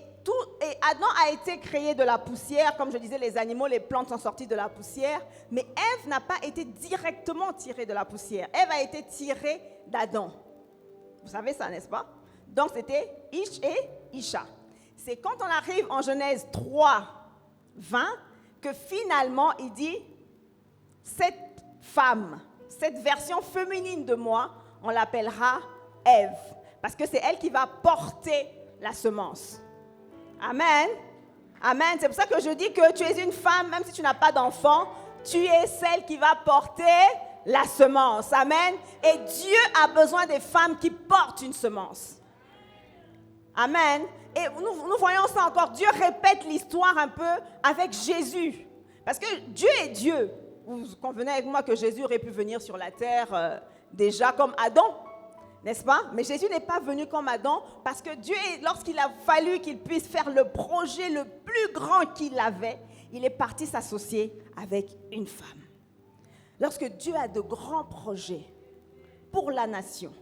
Adam a été créé de la poussière. Comme je disais, les animaux, les plantes sont sorties de la poussière. Mais Ève n'a pas été directement tirée de la poussière. Ève a été tirée d'Adam. Vous savez ça, n'est-ce pas? Donc, c'était Ish et Isha. c'est quand on arrive en Genèse 3, 20, que finalement, il dit, cette femme, cette version féminine de moi, on l'appellera Ève, parce que c'est elle qui va porter la semence. Amen. Amen. C'est pour ça que je dis que tu es une femme, même si tu n'as pas d'enfant, tu es celle qui va porter la semence. Amen. Et Dieu a besoin des femmes qui portent une semence. Amen. Et nous voyons ça encore. Dieu répète l'histoire un peu avec Jésus. Parce que Dieu est Dieu. Vous convenez avec moi que Jésus aurait pu venir sur la terre déjà comme Adam, n'est-ce pas? Mais Jésus n'est pas venu comme Adam parce que Dieu, lorsqu'il a fallu qu'il puisse faire le projet le plus grand qu'il avait, il est parti s'associer avec une femme. Lorsque Dieu a de grands projets pour la nation,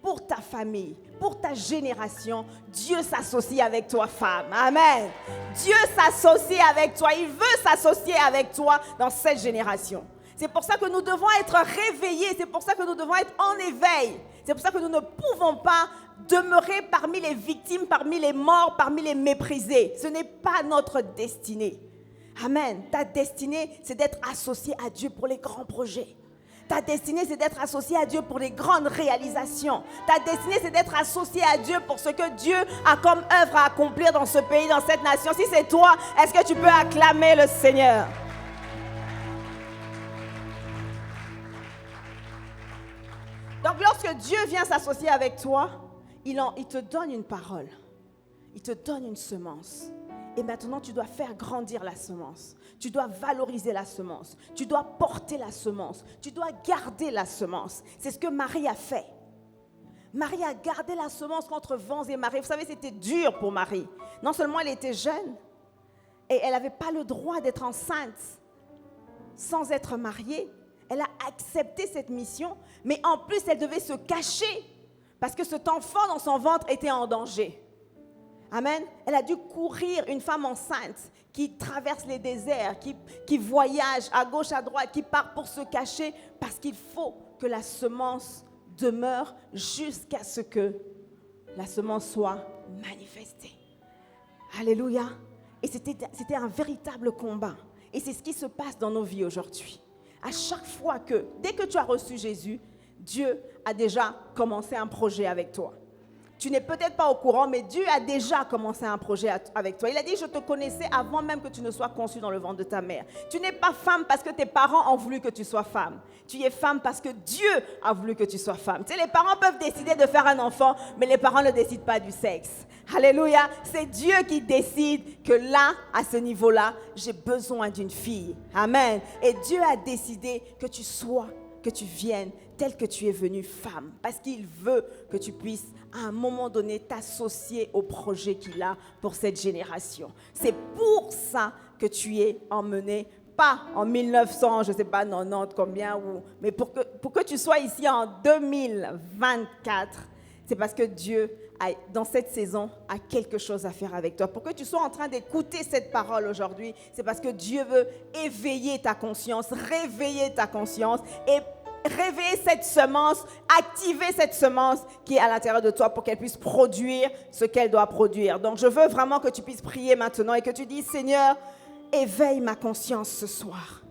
pour ta famille, pour ta génération, Dieu s'associe avec toi, femme. Amen. Dieu s'associe avec toi. Il veut s'associer avec toi dans cette génération. C'est pour ça que nous devons être réveillés. C'est pour ça que nous devons être en éveil. C'est pour ça que nous ne pouvons pas demeurer parmi les victimes, parmi les morts, parmi les méprisés. Ce n'est pas notre destinée. Amen. Ta destinée, c'est d'être associé à Dieu pour les grands projets. Ta destinée, c'est d'être associé à Dieu pour les grandes réalisations. Ta destinée, c'est d'être associé à Dieu pour ce que Dieu a comme œuvre à accomplir dans ce pays, dans cette nation. Si c'est toi, est-ce que tu peux acclamer le Seigneur? Donc, lorsque Dieu vient s'associer avec toi, il te donne une parole. Il te donne une semence. Et maintenant, tu dois faire grandir la semence. Tu dois valoriser la semence. Tu dois porter la semence. Tu dois garder la semence. C'est ce que Marie a fait. Marie a gardé la semence contre vents et marées. Vous savez, c'était dur pour Marie. Non seulement elle était jeune, et elle n'avait pas le droit d'être enceinte sans être mariée. Elle a accepté cette mission, mais en plus, elle devait se cacher parce que cet enfant dans son ventre était en danger. Amen. Elle a dû courir, une femme enceinte qui traverse les déserts, qui voyage à gauche, à droite, qui part pour se cacher parce qu'il faut que la semence demeure jusqu'à ce que la semence soit manifestée. Alléluia. Et c'était un véritable combat. Et c'est ce qui se passe dans nos vies aujourd'hui. À chaque fois dès que tu as reçu Jésus, Dieu a déjà commencé un projet avec toi. Tu n'es peut-être pas au courant, mais Dieu a déjà commencé un projet avec toi. Il a dit, je te connaissais avant même que tu ne sois conçue dans le ventre de ta mère. Tu n'es pas femme parce que tes parents ont voulu que tu sois femme. Tu es femme parce que Dieu a voulu que tu sois femme. Tu sais, les parents peuvent décider de faire un enfant, mais les parents ne décident pas du sexe. Alléluia. C'est Dieu qui décide que là, à ce niveau-là, j'ai besoin d'une fille. Amen. Et Dieu a décidé que tu viennes telle que tu es venue femme, parce qu'il veut que tu puisses à un moment donné t'associer au projet qu'il a pour cette génération. C'est pour ça que tu es emmené, pas en 1900, je ne sais pas, 90 combien, mais pour que tu sois ici en 2024, c'est parce que Dieu, dans cette saison, a quelque chose à faire avec toi. Pour que tu sois en train d'écouter cette parole aujourd'hui, c'est parce que Dieu veut éveiller ta conscience, réveiller ta conscience et réveiller cette semence, activer cette semence qui est à l'intérieur de toi pour qu'elle puisse produire ce qu'elle doit produire. Donc, je veux vraiment que tu puisses prier maintenant et que tu dises, Seigneur, éveille ma conscience ce soir.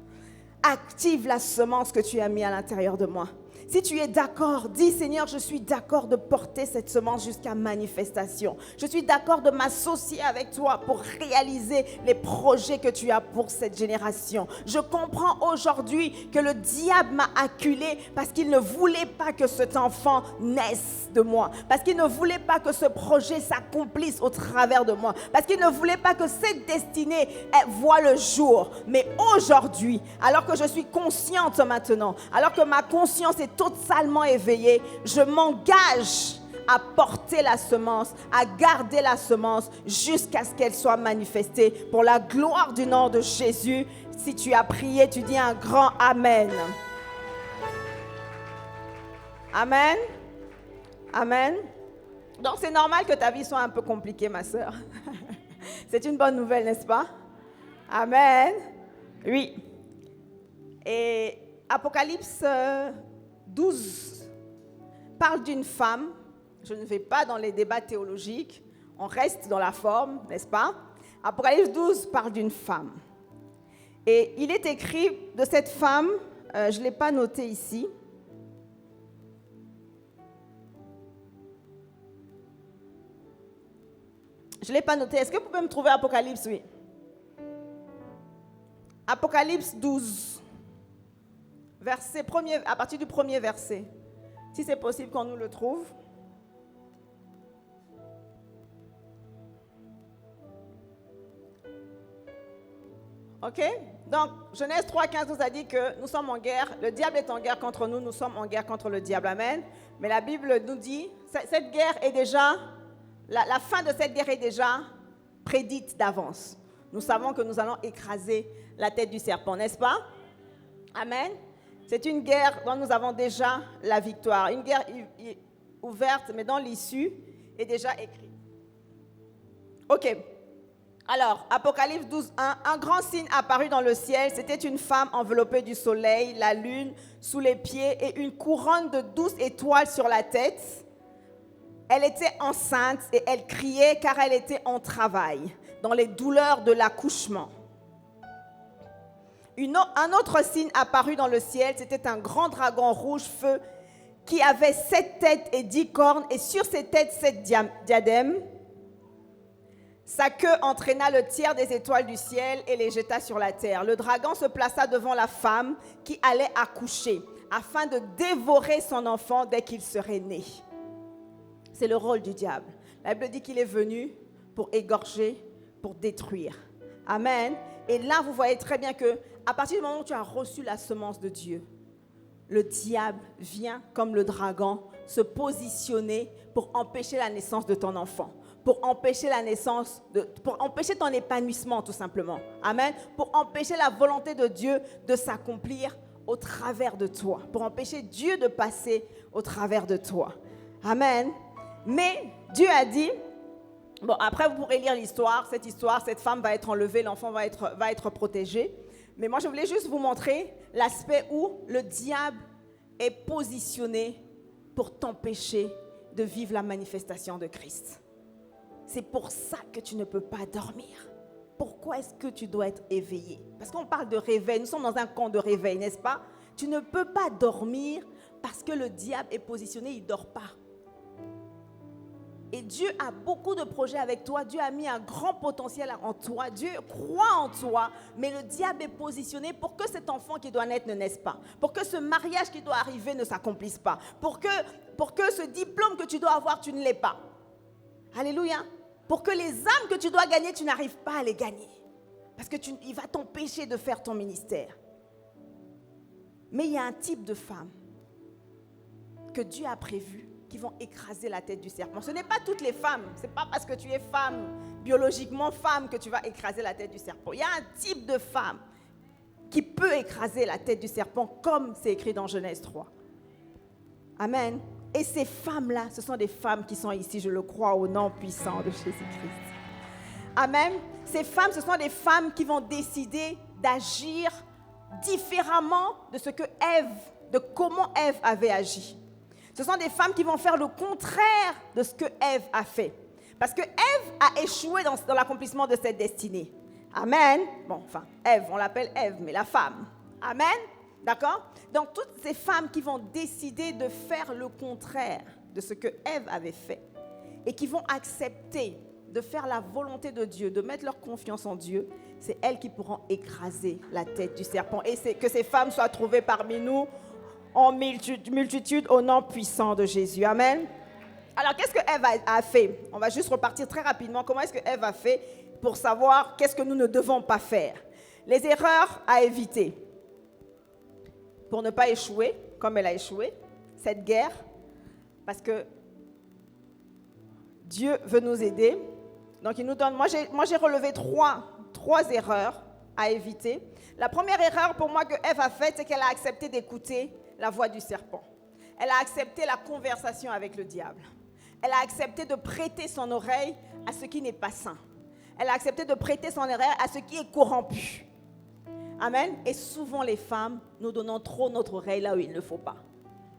Active la semence que tu as mis à l'intérieur de moi. Si tu es d'accord, dis Seigneur, je suis d'accord de porter cette semence jusqu'à manifestation. Je suis d'accord de m'associer avec toi pour réaliser les projets que tu as pour cette génération. Je comprends aujourd'hui que le diable m'a acculé parce qu'il ne voulait pas que cet enfant naisse de moi. Parce qu'il ne voulait pas que ce projet s'accomplisse au travers de moi. Parce qu'il ne voulait pas que cette destinée voie le jour. Mais aujourd'hui, alors que je suis consciente maintenant, alors que ma conscience est totalement éveillée, je m'engage à porter la semence, à garder la semence jusqu'à ce qu'elle soit manifestée pour la gloire du nom de Jésus. Si tu as prié, tu dis un grand Amen. Amen. Amen. Donc c'est normal que ta vie soit un peu compliquée, ma sœur. C'est une bonne nouvelle, n'est-ce pas? Amen. Oui. Et Apocalypse 12 parle d'une femme. Je ne vais pas dans les débats théologiques. On reste dans la forme, n'est-ce pas? Apocalypse 12 parle d'une femme. Et il est écrit de cette femme, je ne l'ai pas noté ici. Je ne l'ai pas noté. Est-ce que vous pouvez me trouver Apocalypse? Oui. Apocalypse 12, à partir du premier verset. Si c'est possible qu'on nous le trouve. OK? Donc, Genèse 3,15 nous a dit que nous sommes en guerre. Le diable est en guerre contre nous. Nous sommes en guerre contre le diable. Amen. Mais la Bible nous dit, cette guerre est déjà, la fin de cette guerre est déjà prédite d'avance. Nous savons que nous allons écraser la tête du serpent, n'est-ce pas? Amen. C'est une guerre dont nous avons déjà la victoire. Une guerre ouverte, mais dont l'issue est déjà écrite. OK. Alors, Apocalypse 12, 1, un grand signe apparut dans le ciel. C'était une femme enveloppée du soleil, la lune sous les pieds et une couronne de 12 étoiles sur la tête. Elle était enceinte et elle criait car elle était en travail, dans les douleurs de l'accouchement. Un autre signe apparut dans le ciel. C'était un grand dragon rouge feu qui avait 7 têtes et 10 cornes et sur ses têtes 7 diadèmes. Sa queue entraîna le tiers des étoiles du ciel et les jeta sur la terre. Le dragon se plaça devant la femme qui allait accoucher, afin de dévorer son enfant dès qu'il serait né. C'est le rôle du diable. La Bible dit qu'il est venu pour égorger, pour détruire. Amen. Et là, vous voyez très bien que à partir du moment où tu as reçu la semence de Dieu, le diable vient comme le dragon se positionner pour empêcher la naissance de ton enfant. Pour empêcher pour empêcher ton épanouissement tout simplement. Amen. Pour empêcher la volonté de Dieu de s'accomplir au travers de toi. Pour empêcher Dieu de passer au travers de toi. Amen. Mais Dieu a dit, bon après vous pourrez lire l'histoire, cette femme va être enlevée, l'enfant va être protégé. Mais moi je voulais juste vous montrer l'aspect où le diable est positionné pour t'empêcher de vivre la manifestation de Christ. C'est pour ça que tu ne peux pas dormir. Pourquoi est-ce que tu dois être éveillé? Parce qu'on parle de réveil, nous sommes dans un camp de réveil, n'est-ce pas? Tu ne peux pas dormir parce que le diable est positionné, il ne dort pas. Et Dieu a beaucoup de projets avec toi, Dieu a mis un grand potentiel en toi, Dieu croit en toi, mais le diable est positionné pour que cet enfant qui doit naître ne naisse pas, pour que ce mariage qui doit arriver ne s'accomplisse pas, pour que ce diplôme que tu dois avoir, tu ne l'aies pas. Alléluia. Pour que les âmes que tu dois gagner, tu n'arrives pas à les gagner. Parce qu'il va t'empêcher de faire ton ministère. Mais il y a un type de femmes que Dieu a prévu qui vont écraser la tête du serpent. Ce n'est pas toutes les femmes. Ce n'est pas parce que tu es femme, biologiquement femme, que tu vas écraser la tête du serpent. Il y a un type de femme qui peut écraser la tête du serpent, comme c'est écrit dans Genèse 3. Amen. Et ces femmes-là, ce sont des femmes qui sont ici, je le crois, au nom puissant de Jésus-Christ. Amen. Ces femmes, ce sont des femmes qui vont décider d'agir différemment de comment Ève avait agi. Ce sont des femmes qui vont faire le contraire de ce que Ève a fait. Parce que Ève a échoué dans l'accomplissement de cette destinée. Amen. Bon, enfin, Ève, on l'appelle Ève, mais la femme. Amen. D'accord? Donc, toutes ces femmes qui vont décider de faire le contraire de ce que Ève avait fait et qui vont accepter de faire la volonté de Dieu, de mettre leur confiance en Dieu, c'est elles qui pourront écraser la tête du serpent. Et c'est que ces femmes soient trouvées parmi nous en multitude au nom puissant de Jésus. Amen. Alors, qu'est-ce que Ève a fait? On va juste repartir très rapidement. Comment est-ce que Ève a fait pour savoir qu'est-ce que nous ne devons pas faire? Les erreurs à éviter. Pour ne pas échouer, comme elle a échoué, cette guerre, parce que Dieu veut nous aider. Donc, il nous donne, moi j'ai relevé trois erreurs à éviter. La première erreur pour moi que Ève a faite, c'est qu'elle a accepté d'écouter la voix du serpent. Elle a accepté la conversation avec le diable. Elle a accepté de prêter son oreille à ce qui n'est pas sain. Elle a accepté de prêter son oreille à ce qui est corrompu. Amen. Et souvent les femmes, nous donnons trop notre oreille là où il ne faut pas.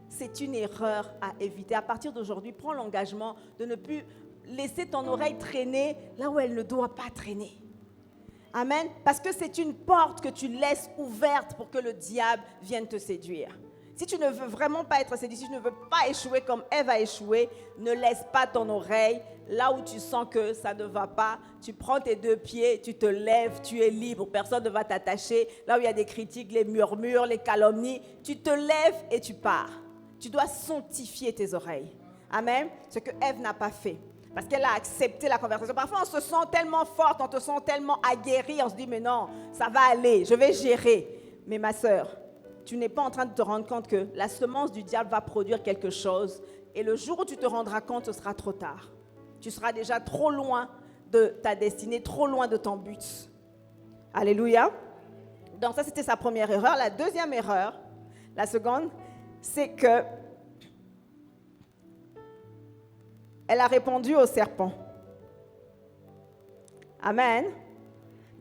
C'est une erreur à éviter. À partir d'aujourd'hui, prends l'engagement de ne plus laisser ton oreille traîner là où elle ne doit pas traîner. Amen. Parce que c'est une porte que tu laisses ouverte pour que le diable vienne te séduire. Si tu ne veux vraiment pas être séduit, si tu ne veux pas échouer comme Ève a échoué, ne laisse pas ton oreille là où tu sens que ça ne va pas. Tu prends tes 2 pieds, tu te lèves, tu es libre. Personne ne va t'attacher. Là où il y a des critiques, les murmures, les calomnies, tu te lèves et tu pars. Tu dois sanctifier tes oreilles. Amen. Ce que Ève n'a pas fait. Parce qu'elle a accepté la conversation. Parfois, on se sent tellement forte, on se sent tellement aguerrie, on se dit, mais non, ça va aller, je vais gérer. Mais ma sœur, tu n'es pas en train de te rendre compte que la semence du diable va produire quelque chose. Et le jour où tu te rendras compte, ce sera trop tard. Tu seras déjà trop loin de ta destinée, trop loin de ton but. Alléluia. Donc ça, c'était sa première erreur. La deuxième erreur, la seconde, c'est que elle a répondu au serpent. Amen.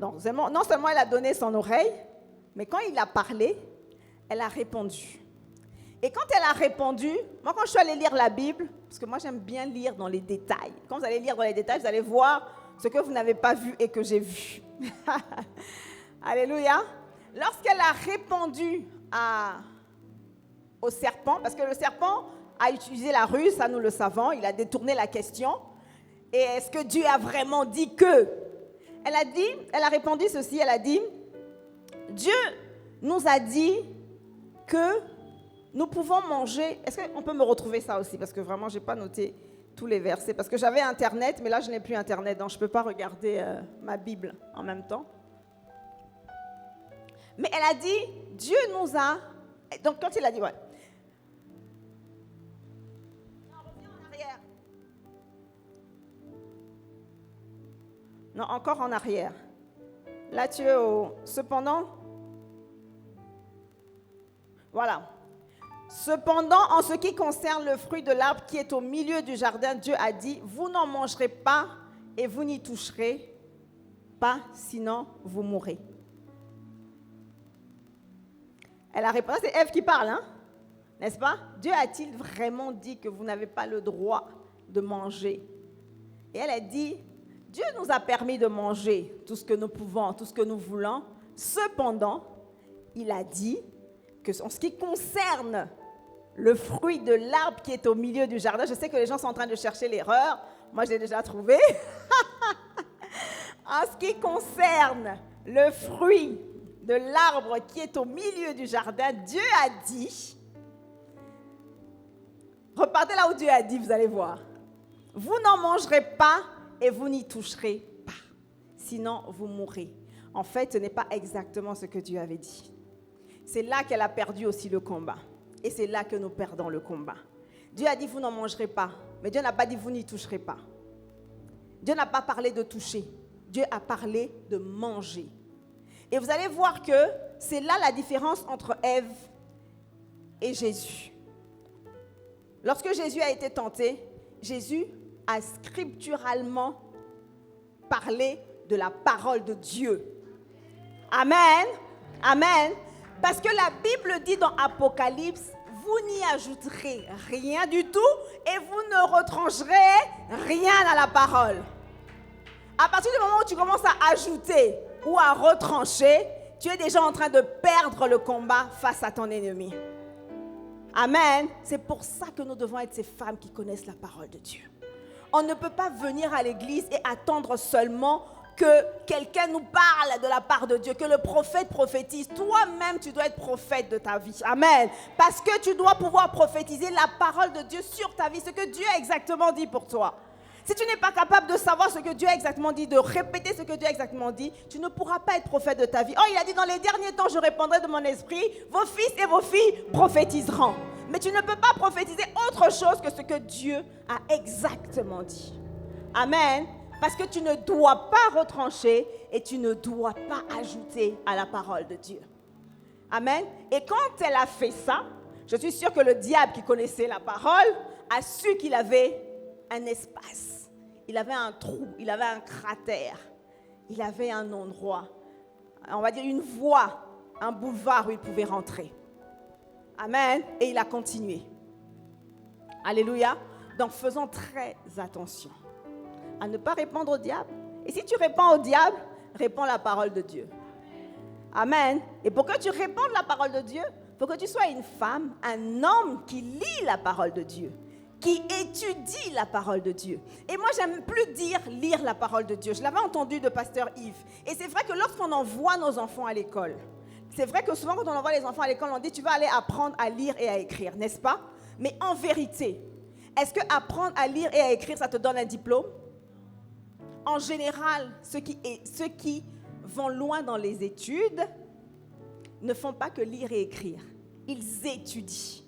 Donc, non seulement elle a donné son oreille, mais quand il a parlé, elle a répondu. Et quand elle a répondu, moi quand je suis allée lire la Bible, parce que moi j'aime bien lire dans les détails. Quand vous allez lire dans les détails, vous allez voir ce que vous n'avez pas vu et que j'ai vu. Alléluia. Lorsqu'elle a répondu au serpent, parce que le serpent a utilisé la ruse, ça nous le savons, il a détourné la question. Et est-ce que Dieu a vraiment dit que? Elle a répondu ceci, elle a dit, Dieu nous a dit que nous pouvons manger. Est-ce qu'on peut me retrouver ça aussi? Parce que vraiment, je n'ai pas noté tous les versets. Parce que j'avais Internet, mais là, je n'ai plus Internet, donc je ne peux pas regarder ma Bible en même temps. Mais elle a dit, Dieu nous a... Donc, quand il a dit, ouais. Non, reviens en arrière. Non, encore en arrière. Là, tu es au... Cependant... Voilà. Cependant, en ce qui concerne le fruit de l'arbre qui est au milieu du jardin, Dieu a dit, vous n'en mangerez pas et vous n'y toucherez pas, sinon vous mourrez. Elle a répondu, c'est Ève qui parle, hein? N'est-ce pas? Dieu a-t-il vraiment dit que vous n'avez pas le droit de manger? Et elle a dit, Dieu nous a permis de manger tout ce que nous pouvons, tout ce que nous voulons. Cependant, il a dit que en ce qui concerne le fruit de l'arbre qui est au milieu du jardin, je sais que les gens sont en train de chercher l'erreur. Moi, je l'ai déjà trouvé. En ce qui concerne le fruit de l'arbre qui est au milieu du jardin, Dieu a dit, repartez là où Dieu a dit, vous allez voir, vous n'en mangerez pas et vous n'y toucherez pas, sinon vous mourrez. En fait, ce n'est pas exactement ce que Dieu avait dit. C'est là qu'elle a perdu aussi le combat. Et c'est là que nous perdons le combat. Dieu a dit, vous n'en mangerez pas. Mais Dieu n'a pas dit, vous n'y toucherez pas. Dieu n'a pas parlé de toucher. Dieu a parlé de manger. Et vous allez voir que c'est là la différence entre Ève et Jésus. Lorsque Jésus a été tenté, Jésus a scripturalement parlé de la parole de Dieu. Amen. Amen. Parce que la Bible dit dans Apocalypse, vous n'y ajouterez rien du tout et vous ne retrancherez rien à la parole. À partir du moment où tu commences à ajouter ou à retrancher, tu es déjà en train de perdre le combat face à ton ennemi. Amen. C'est pour ça que nous devons être ces femmes qui connaissent la parole de Dieu. On ne peut pas venir à l'église et attendre seulement que quelqu'un nous parle de la part de Dieu, que le prophète prophétise. Toi-même, tu dois être prophète de ta vie. Amen. Parce que tu dois pouvoir prophétiser la parole de Dieu sur ta vie, ce que Dieu a exactement dit pour toi. Si tu n'es pas capable de savoir ce que Dieu a exactement dit, de répéter ce que Dieu a exactement dit, tu ne pourras pas être prophète de ta vie. Oh, il a dit, dans les derniers temps, je répandrai de mon esprit, vos fils et vos filles prophétiseront. Mais tu ne peux pas prophétiser autre chose que ce que Dieu a exactement dit. Amen. Parce que tu ne dois pas retrancher et tu ne dois pas ajouter à la parole de Dieu. Amen. Et quand elle a fait ça, je suis sûre que le diable qui connaissait la parole a su qu'il avait un espace. Il avait un trou, il avait un cratère, il avait un endroit, on va dire une voie, un boulevard où il pouvait rentrer. Amen. Et il a continué. Alléluia. Donc faisons très attention. à ne pas répondre au diable. Et si tu réponds au diable, réponds la parole de Dieu. Amen. Et pour que tu répondes la parole de Dieu, il faut que tu sois une femme, un homme qui lit la parole de Dieu, qui étudie la parole de Dieu. Et moi, j'aime plus dire lire la parole de Dieu. Je l'avais entendu de pasteur Yves. Et c'est vrai que lorsqu'on envoie nos enfants à l'école, c'est vrai que souvent quand on envoie les enfants à l'école, on dit tu vas aller apprendre à lire et à écrire, n'est-ce pas? Mais en vérité, est-ce que apprendre à lire et à écrire, ça te donne un diplôme? En général, ceux qui vont loin dans les études ne font pas que lire et écrire. Ils étudient.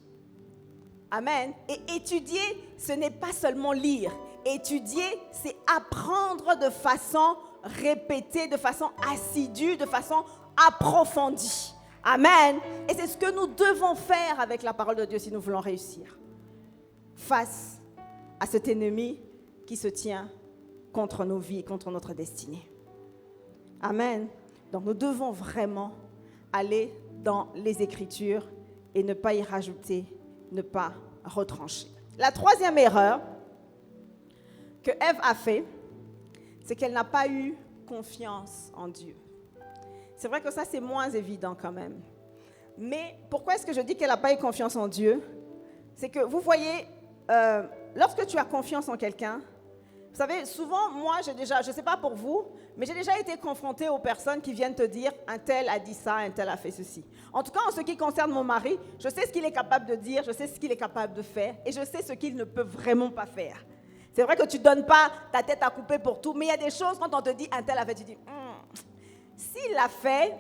Amen. Et étudier, ce n'est pas seulement lire. Étudier, c'est apprendre de façon répétée, de façon assidue, de façon approfondie. Amen. Et c'est ce que nous devons faire avec la parole de Dieu si nous voulons réussir face à cet ennemi qui se tient contre nos vies, contre notre destinée. Amen. Donc nous devons vraiment aller dans les Écritures et ne pas y rajouter, ne pas retrancher. La troisième erreur que Ève a fait, c'est qu'elle n'a pas eu confiance en Dieu. C'est vrai que ça, c'est moins évident quand même. Mais pourquoi est-ce que je dis qu'elle n'a pas eu confiance en Dieu? C'est que vous voyez, lorsque tu as confiance en quelqu'un, vous savez, souvent, moi, je ne sais pas pour vous, mais j'ai déjà été confrontée aux personnes qui viennent te dire « un tel a dit ça, un tel a fait ceci ». En tout cas, en ce qui concerne mon mari, je sais ce qu'il est capable de dire, je sais ce qu'il est capable de faire et je sais ce qu'il ne peut vraiment pas faire. C'est vrai que tu ne donnes pas ta tête à couper pour tout, mais il y a des choses, quand on te dit « un tel a fait », tu dis s'il l'a fait,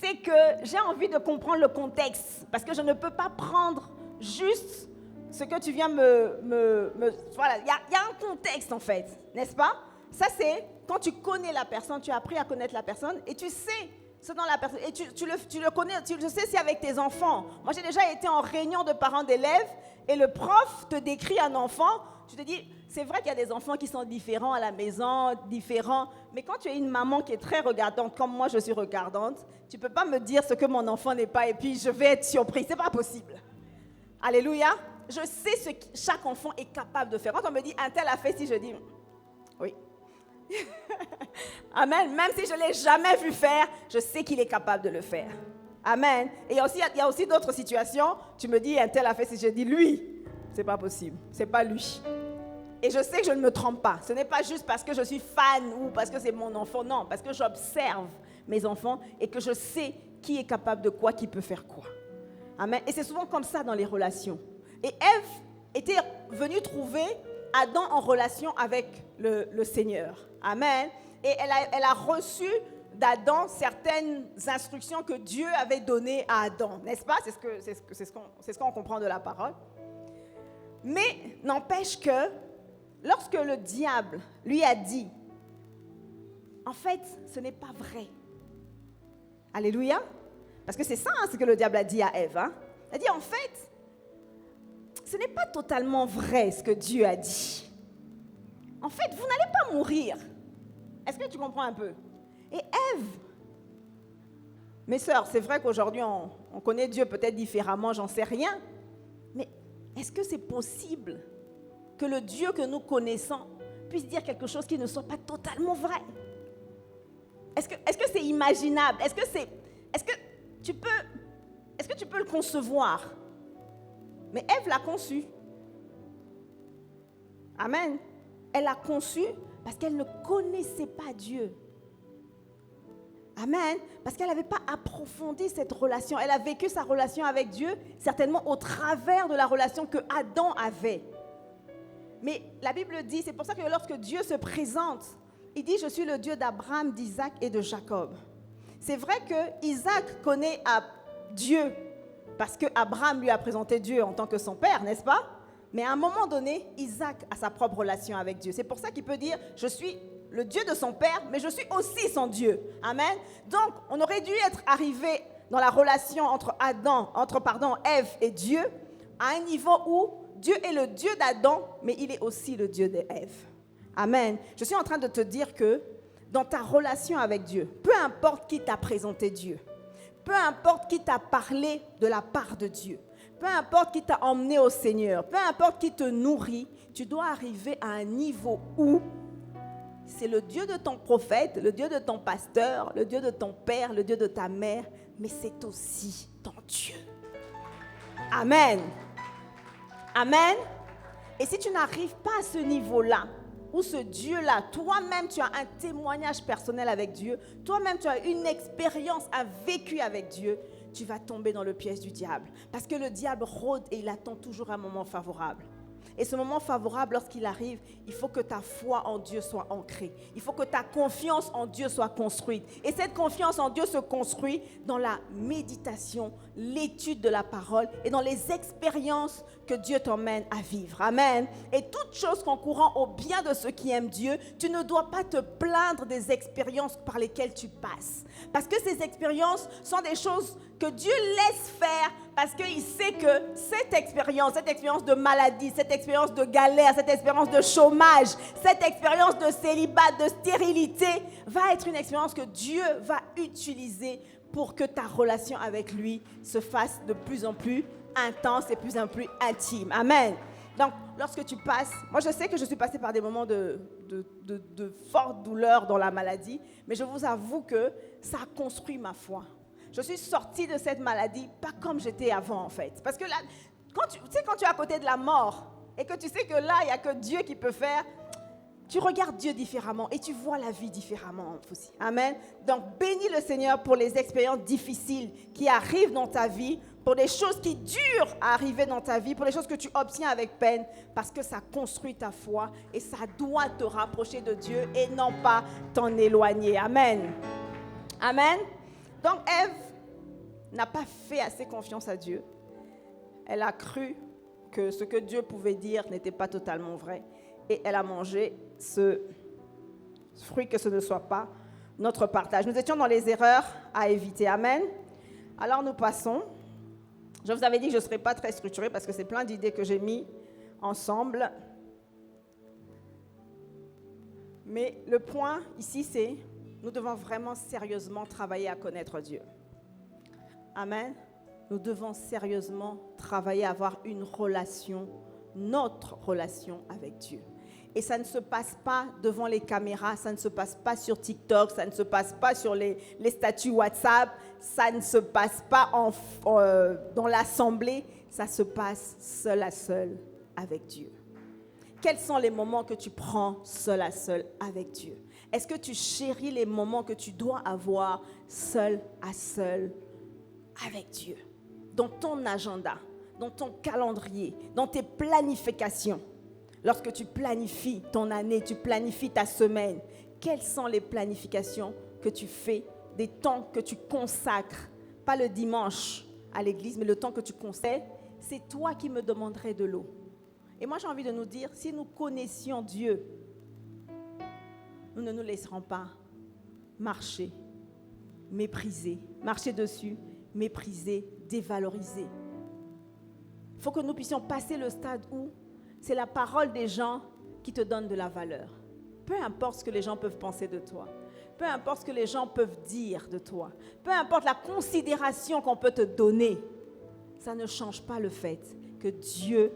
c'est que j'ai envie de comprendre le contexte, parce que je ne peux pas prendre juste ce que tu viens voilà, il y a un contexte en fait, n'est-ce pas? Ça c'est quand tu connais la personne, tu as appris à connaître la personne et tu sais ce dont la personne, et tu le connais, tu le sais si avec tes enfants. Moi j'ai déjà été en réunion de parents d'élèves et le prof te décrit un enfant, tu te dis, c'est vrai qu'il y a des enfants qui sont différents à la maison, différents, mais quand tu es une maman qui est très regardante, comme moi je suis regardante, tu ne peux pas me dire ce que mon enfant n'est pas et puis je vais être surprise, c'est pas possible. Alléluia. Je sais ce que chaque enfant est capable de faire. Quand on me dit un tel a fait ci, je dis oui. Amen. Même si je ne l'ai jamais vu faire, je sais qu'il est capable de le faire. Amen. Et il y a aussi d'autres situations. Tu me dis un tel a fait ci, je dis lui. C'est pas possible. C'est pas lui. Et je sais que je ne me trompe pas. Ce n'est pas juste parce que je suis fan ou parce que c'est mon enfant. Non, parce que j'observe mes enfants et que je sais qui est capable de quoi, qui peut faire quoi. Amen. Et c'est souvent comme ça dans les relations. Et Ève était venue trouver Adam en relation avec le Seigneur. Amen. Et elle a reçu d'Adam certaines instructions que Dieu avait données à Adam. N'est-ce pas? C'est ce qu'on comprend de la parole. Mais n'empêche que lorsque le diable lui a dit, en fait, ce n'est pas vrai. Alléluia. Parce que c'est ça ce que le diable a dit à Ève. Hein? Il a dit, en fait, ce n'est pas totalement vrai ce que Dieu a dit. En fait, vous n'allez pas mourir. Est-ce que tu comprends un peu? Et Ève, mes sœurs, c'est vrai qu'aujourd'hui, on connaît Dieu peut-être différemment, j'en sais rien. Mais est-ce que c'est possible que le Dieu que nous connaissons puisse dire quelque chose qui ne soit pas totalement vrai? Est-ce que c'est imaginable? Est-ce que tu peux le concevoir? Mais Ève l'a conçu. Amen. Elle l'a conçu parce qu'elle ne connaissait pas Dieu. Amen. Parce qu'elle n'avait pas approfondi cette relation. Elle a vécu sa relation avec Dieu, certainement au travers de la relation que Adam avait. Mais la Bible dit, c'est pour ça que lorsque Dieu se présente, il dit, je suis le Dieu d'Abraham, d'Isaac et de Jacob. C'est vrai que Isaac connaît Dieu parce qu'Abraham lui a présenté Dieu en tant que son père, n'est-ce pas? Mais à un moment donné, Isaac a sa propre relation avec Dieu. C'est pour ça qu'il peut dire, je suis le Dieu de son père, mais je suis aussi son Dieu. Amen. Donc, on aurait dû être arrivé dans la relation entre Ève et Dieu, à un niveau où Dieu est le Dieu d'Adam, mais il est aussi le Dieu d'Ève. Amen. Je suis en train de te dire que dans ta relation avec Dieu, peu importe qui t'a présenté Dieu, peu importe qui t'a parlé de la part de Dieu, peu importe qui t'a emmené au Seigneur, peu importe qui te nourrit, tu dois arriver à un niveau où c'est le Dieu de ton prophète, le Dieu de ton pasteur, le Dieu de ton père, le Dieu de ta mère, mais c'est aussi ton Dieu. Amen. Amen. Et si tu n'arrives pas à ce niveau-là, où ce Dieu-là, toi-même tu as un témoignage personnel avec Dieu, toi-même tu as une expérience, un vécu avec Dieu, tu vas tomber dans le piège du diable. Parce que le diable rôde et il attend toujours un moment favorable. Et ce moment favorable, lorsqu'il arrive, il faut que ta foi en Dieu soit ancrée. Il faut que ta confiance en Dieu soit construite. Et cette confiance en Dieu se construit dans la méditation, l'étude de la parole et dans les expériences que Dieu t'emmène à vivre. Amen. Et toute chose concourant au bien de ceux qui aiment Dieu, tu ne dois pas te plaindre des expériences par lesquelles tu passes. Parce que ces expériences sont des choses que Dieu laisse faire parce qu'il sait que cette expérience de maladie, cette expérience de galère, cette expérience de chômage, cette expérience de célibat, de stérilité, va être une expérience que Dieu va utiliser pour que ta relation avec lui se fasse de plus en plus intense et de plus en plus intime. Amen. Donc, lorsque tu passes, moi je sais que je suis passée par des moments de forte douleur dans la maladie, mais je vous avoue que ça a construit ma foi. Je suis sortie de cette maladie pas comme j'étais avant en fait. Parce que là, quand tu es à côté de la mort et que tu sais que là, il n'y a que Dieu qui peut faire, tu regardes Dieu différemment et tu vois la vie différemment aussi. Amen. Donc, bénis le Seigneur pour les expériences difficiles qui arrivent dans ta vie, pour les choses qui durent à arriver dans ta vie, pour les choses que tu obtiens avec peine, parce que ça construit ta foi et ça doit te rapprocher de Dieu et non pas t'en éloigner. Amen. Amen. Donc, Ève n'a pas fait assez confiance à Dieu. Elle a cru que ce que Dieu pouvait dire n'était pas totalement vrai. Et elle a mangé ce fruit, que ce ne soit pas notre partage. Nous étions dans les erreurs à éviter. Amen. Alors, nous passons. Je vous avais dit que je ne serais pas très structurée parce que c'est plein d'idées que j'ai mis ensemble. Mais le point ici, c'est nous devons vraiment sérieusement travailler à connaître Dieu. Amen. Nous devons sérieusement travailler à avoir une relation, notre relation avec Dieu. Et ça ne se passe pas devant les caméras, ça ne se passe pas sur TikTok, ça ne se passe pas sur les statuts WhatsApp, ça ne se passe pas dans l'assemblée, ça se passe seul à seul avec Dieu. Quels sont les moments que tu prends seul à seul avec Dieu? Est-ce que tu chéris les moments que tu dois avoir seul à seul avec Dieu? Dans ton agenda, dans ton calendrier, dans tes planifications. Lorsque tu planifies ton année, tu planifies ta semaine, quelles sont les planifications que tu fais, des temps que tu consacres, pas le dimanche à l'église, mais le temps que tu consacres, c'est toi qui me demanderais de l'eau. Et moi, j'ai envie de nous dire, si nous connaissions Dieu, nous ne nous laisserons pas marcher, mépriser, marcher dessus, mépriser, dévaloriser. Il faut que nous puissions passer le stade où c'est la parole des gens qui te donne de la valeur. Peu importe ce que les gens peuvent penser de toi, peu importe ce que les gens peuvent dire de toi, peu importe la considération qu'on peut te donner, ça ne change pas le fait que Dieu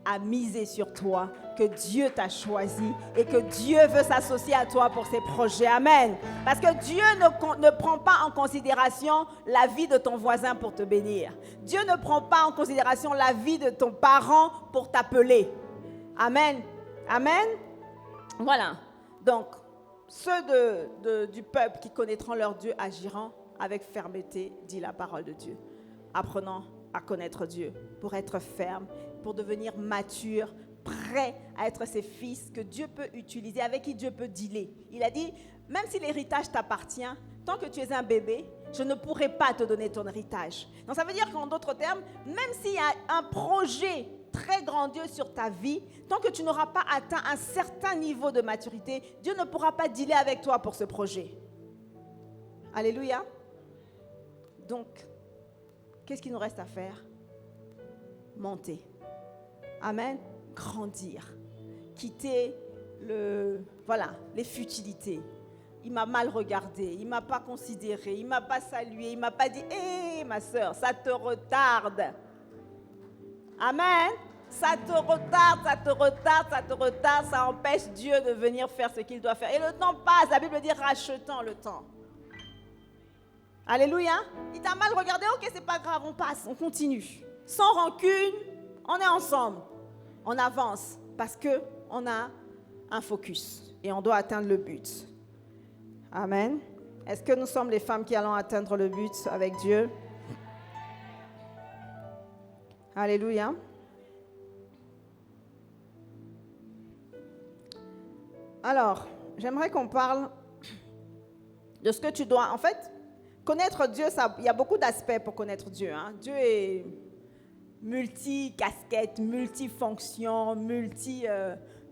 a misé sur toi, que Dieu t'a choisi et que Dieu veut s'associer à toi pour ses projets. Amen. Parce que Dieu ne prend pas en considération la vie de ton voisin pour te bénir. Dieu ne prend pas en considération la vie de ton parent pour t'appeler. Amen. Amen. Voilà. Donc, ceux du peuple qui connaîtront leur Dieu agiront avec fermeté, dit la parole de Dieu. Apprenons à connaître Dieu pour être ferme, pour devenir mature, prêt à être ses fils que Dieu peut utiliser, avec qui Dieu peut dealer. Il a dit, même si l'héritage t'appartient, tant que tu es un bébé, je ne pourrai pas te donner ton héritage. Donc ça veut dire qu'en d'autres termes, même s'il y a un projet très grandiose sur ta vie, tant que tu n'auras pas atteint un certain niveau de maturité, Dieu ne pourra pas dealer avec toi pour ce projet. Alléluia. Donc, qu'est-ce qu'il nous reste à faire? Monter. Amen. Grandir. Quitter les futilités. Il m'a mal regardé, il ne m'a pas considéré, il ne m'a pas salué, il ne m'a pas dit « Hé, ma soeur, ça te retarde. Amen. Ça te retarde, ça empêche Dieu de venir faire ce qu'il doit faire. Et le temps passe, la Bible dit rachetant le temps. Alléluia. Il t'a mal regardé, ok, c'est pas grave, on passe, on continue. Sans rancune, on est ensemble. On avance parce qu'on a un focus et on doit atteindre le but. Amen. Est-ce que nous sommes les femmes qui allons atteindre le but avec Dieu? Alléluia. Alors, j'aimerais qu'on parle de ce que tu dois... En fait, connaître Dieu, il y a beaucoup d'aspects pour connaître Dieu. Hein. Dieu est multi-casquette, multi-fonction,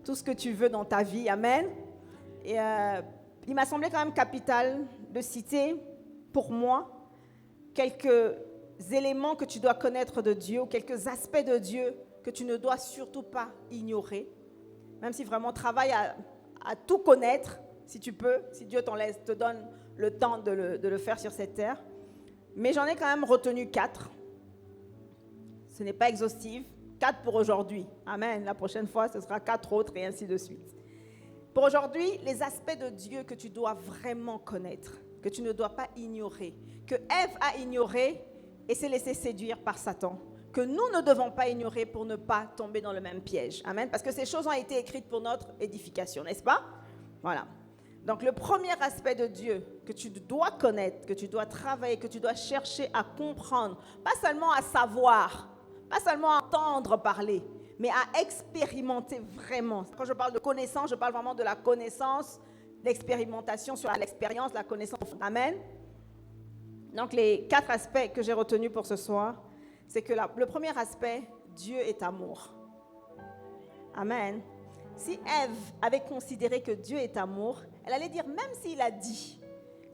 tout ce que tu veux dans ta vie. Amen. Et il m'a semblé quand même capital de citer, pour moi, quelques éléments que tu dois connaître de Dieu, ou quelques aspects de Dieu que tu ne dois surtout pas ignorer. Même si vraiment travaille à tout connaître, si tu peux, si Dieu te donne le temps de le faire sur cette terre. Mais j'en ai quand même retenu 4. Ce n'est pas exhaustif. 4 pour aujourd'hui. Amen. La prochaine fois, ce sera 4 autres et ainsi de suite. Pour aujourd'hui, les aspects de Dieu que tu dois vraiment connaître, que tu ne dois pas ignorer, que Ève a ignoré et s'est laissée séduire par Satan, que nous ne devons pas ignorer pour ne pas tomber dans le même piège. Amen. Parce que ces choses ont été écrites pour notre édification, n'est-ce pas? Voilà. Donc le premier aspect de Dieu que tu dois connaître, que tu dois travailler, que tu dois chercher à comprendre, pas seulement à savoir, pas seulement à entendre parler, mais à expérimenter vraiment. Quand je parle de connaissance, je parle vraiment de la connaissance, l'expérimentation sur l'expérience, la connaissance. Amen. Donc les 4 aspects que j'ai retenus pour ce soir, c'est que le premier aspect, Dieu est amour. Amen. Si Ève avait considéré que Dieu est amour, elle allait dire, même s'il a dit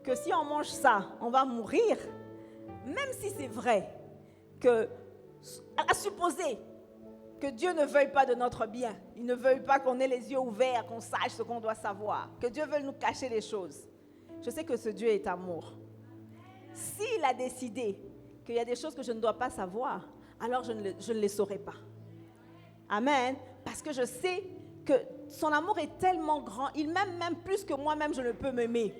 que si on mange ça, on va mourir, même si c'est vrai, elle a supposé que Dieu ne veuille pas de notre bien. Il ne veuille pas qu'on ait les yeux ouverts, qu'on sache ce qu'on doit savoir, que Dieu veuille nous cacher les choses. Je sais que ce Dieu est amour. S'il a décidé qu'il y a des choses que je ne dois pas savoir, alors je ne les saurai pas. Amen. Parce que je sais que son amour est tellement grand, il m'aime même plus que moi-même je ne peux m'aimer.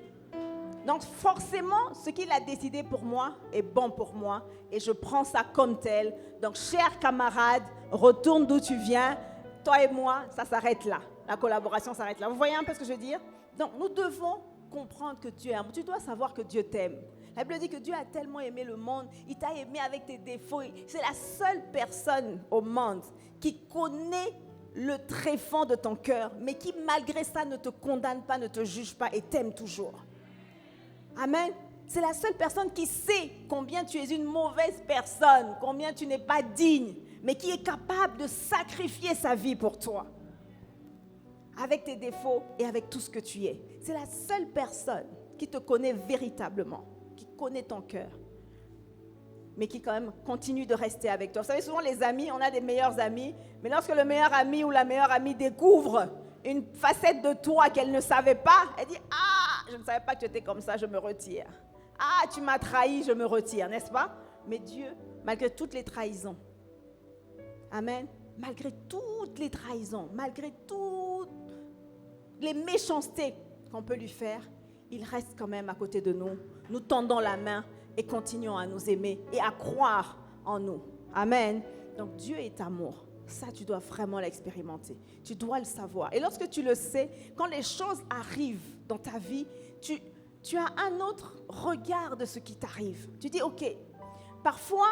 Donc forcément, ce qu'il a décidé pour moi est bon pour moi et je prends ça comme tel. Donc cher camarade, retourne d'où tu viens. Toi et moi, ça s'arrête là. La collaboration s'arrête là. Vous voyez un peu ce que je veux dire? Donc nous devons comprendre que Dieu est amour. Tu dois savoir que Dieu t'aime. La Bible dit que Dieu a tellement aimé le monde, il t'a aimé avec tes défauts. C'est la seule personne au monde qui connaît le tréfonds de ton cœur, mais qui malgré ça ne te condamne pas, ne te juge pas et t'aime toujours. Amen. C'est la seule personne qui sait combien tu es une mauvaise personne, combien tu n'es pas digne, mais qui est capable de sacrifier sa vie pour toi. Avec tes défauts et avec tout ce que tu es. C'est la seule personne qui te connaît véritablement, qui connaît ton cœur, mais qui quand même continue de rester avec toi. Vous savez, souvent les amis, on a des meilleurs amis, mais lorsque le meilleur ami ou la meilleure amie découvre une facette de toi qu'elle ne savait pas, elle dit « Ah, je ne savais pas que tu étais comme ça, je me retire. Ah, tu m'as trahi, je me retire. » N'est-ce pas? Mais Dieu, malgré toutes les trahisons, amen, malgré toutes les trahisons, malgré toutes les méchancetés qu'on peut lui faire, il reste quand même à côté de nous. Nous tendons la main et continuons à nous aimer et à croire en nous. Amen. Donc Dieu est amour. Ça, tu dois vraiment l'expérimenter. Tu dois le savoir. Et lorsque tu le sais, quand les choses arrivent dans ta vie, tu as un autre regard de ce qui t'arrive. Tu dis, ok, parfois,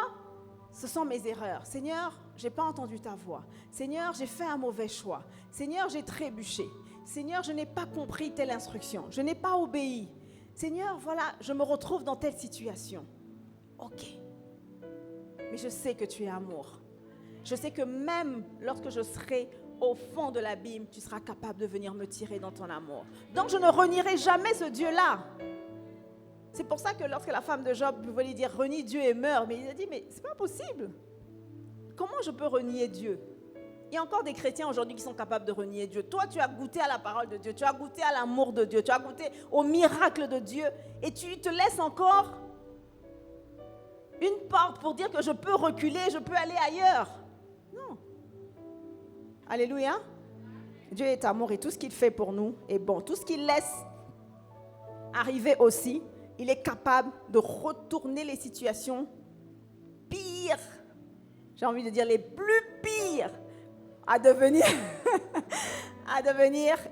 ce sont mes erreurs. Seigneur, je n'ai pas entendu ta voix. Seigneur, j'ai fait un mauvais choix. Seigneur, j'ai trébuché. Seigneur, je n'ai pas compris telle instruction. Je n'ai pas obéi. Seigneur, voilà, je me retrouve dans telle situation. Ok. Mais je sais que tu es amour. Je sais que même lorsque je serai au fond de l'abîme, tu seras capable de venir me tirer dans ton amour. Donc je ne renierai jamais ce Dieu-là. C'est pour ça que lorsque la femme de Job voulait dire renie Dieu et meurt, mais il a dit mais c'est pas possible. Comment je peux renier Dieu? Il y a encore des chrétiens aujourd'hui qui sont capables de renier Dieu. Toi, tu as goûté à la parole de Dieu, tu as goûté à l'amour de Dieu, tu as goûté au miracle de Dieu et tu te laisses encore une porte pour dire que je peux reculer, je peux aller ailleurs. Non. Alléluia. Dieu est amour et tout ce qu'il fait pour nous est bon. Tout ce qu'il laisse arriver aussi, il est capable de retourner les situations pires, j'ai envie de dire les plus pires, à devenir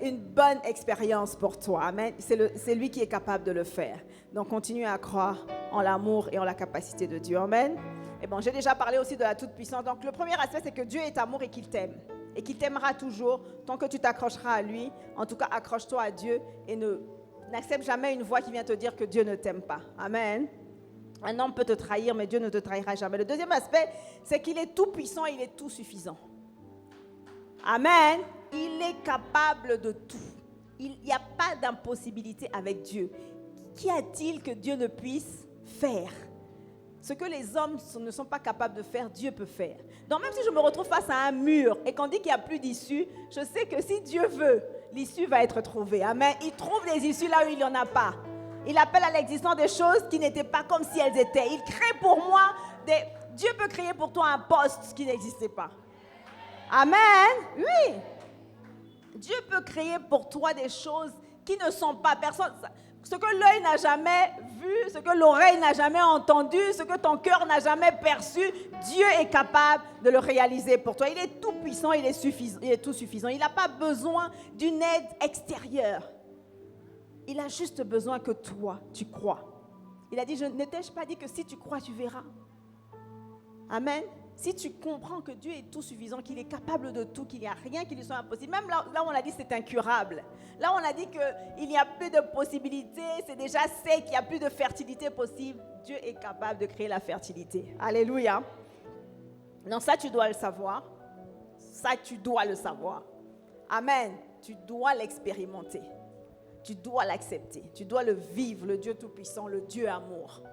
une bonne expérience pour toi. Amen. C'est lui qui est capable de le faire. Donc, continue à croire en l'amour et en la capacité de Dieu. Amen. Et bon, j'ai déjà parlé aussi de la toute-puissance. Donc, le premier aspect, c'est que Dieu est amour et qu'il t'aime. Et qu'il t'aimera toujours tant que tu t'accrocheras à lui. En tout cas, accroche-toi à Dieu et n'accepte jamais une voix qui vient te dire que Dieu ne t'aime pas. Amen. Un homme peut te trahir, mais Dieu ne te trahira jamais. Le deuxième aspect, c'est qu'il est tout puissant et il est tout suffisant. Amen. Il est capable de tout. Il n'y a pas d'impossibilité avec Dieu. Qu'y a-t-il que Dieu ne puisse faire? Ce que les hommes ne sont pas capables de faire, Dieu peut faire. Donc même si je me retrouve face à un mur et qu'on dit qu'il n'y a plus d'issue, je sais que si Dieu veut, l'issue va être trouvée. Amen. Il trouve les issues là où il n'y en a pas. Il appelle à l'existence des choses qui n'étaient pas comme si elles étaient. Il crée pour moi Dieu peut créer pour toi un poste qui n'existait pas. Amen. Oui. Dieu peut créer pour toi des choses qui ne sont pas personne. Ce que l'œil n'a jamais vu, ce que l'oreille n'a jamais entendu, ce que ton cœur n'a jamais perçu, Dieu est capable de le réaliser pour toi. Il est tout puissant, il est tout suffisant. Il n'a pas besoin d'une aide extérieure. Il a juste besoin que toi, tu crois. Il a dit, ne t'ai-je pas dit que si tu crois, tu verras? Amen. Si tu comprends que Dieu est tout suffisant, qu'il est capable de tout, qu'il n'y a rien qui lui soit impossible, même là où on a dit c'est incurable, là où on a dit qu'il n'y a plus de possibilités, c'est déjà sec, il n'y a plus de fertilité possible, Dieu est capable de créer la fertilité. Alléluia. Non, ça tu dois le savoir. Ça tu dois le savoir. Amen. Tu dois l'expérimenter. Tu dois l'accepter. Tu dois le vivre, le Dieu tout-puissant, le Dieu amour.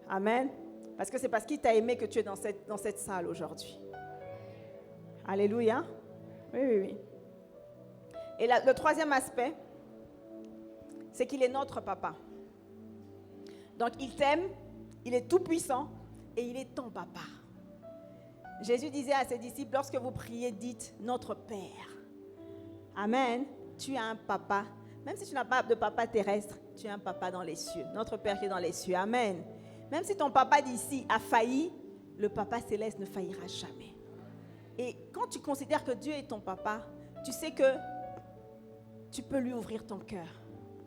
Amen. Parce que c'est parce qu'il t'a aimé que tu es dans cette salle aujourd'hui. Alléluia. Oui. Et le troisième aspect, c'est qu'il est notre papa. Donc il t'aime, il est tout puissant et il est ton papa. Jésus disait à ses disciples, lorsque vous priez, dites notre Père. Amen. Tu as un papa. Même si tu n'as pas de papa terrestre, tu as un papa dans les cieux. Notre Père qui est dans les cieux. Amen. Même si ton papa d'ici a failli, le papa céleste ne faillira jamais. Et quand tu considères que Dieu est ton papa, tu sais que tu peux lui ouvrir ton cœur.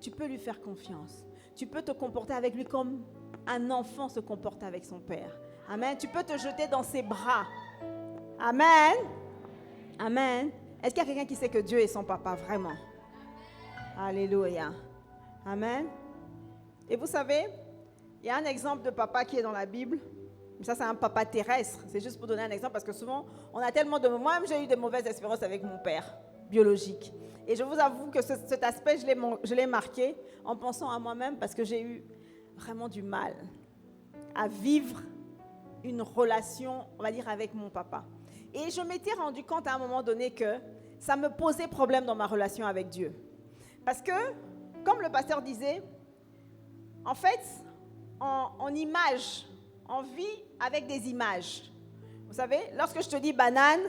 Tu peux lui faire confiance. Tu peux te comporter avec lui comme un enfant se comporte avec son père. Amen. Tu peux te jeter dans ses bras. Amen. Amen. Est-ce qu'il y a quelqu'un qui sait que Dieu est son papa vraiment? Alléluia. Amen. Et vous savez, il y a un exemple de papa qui est dans la Bible. Ça, c'est un papa terrestre. C'est juste pour donner un exemple parce que souvent, on a tellement de... Moi-même, j'ai eu des mauvaises expériences avec mon père biologique. Et je vous avoue que cet aspect, je l'ai marqué en pensant à moi-même parce que j'ai eu vraiment du mal à vivre une relation, on va dire, avec mon papa. Et je m'étais rendu compte à un moment donné que ça me posait problème dans ma relation avec Dieu. Parce que, comme le pasteur disait, en fait, en image, on vit avec des images. Vous savez, lorsque je te dis banane,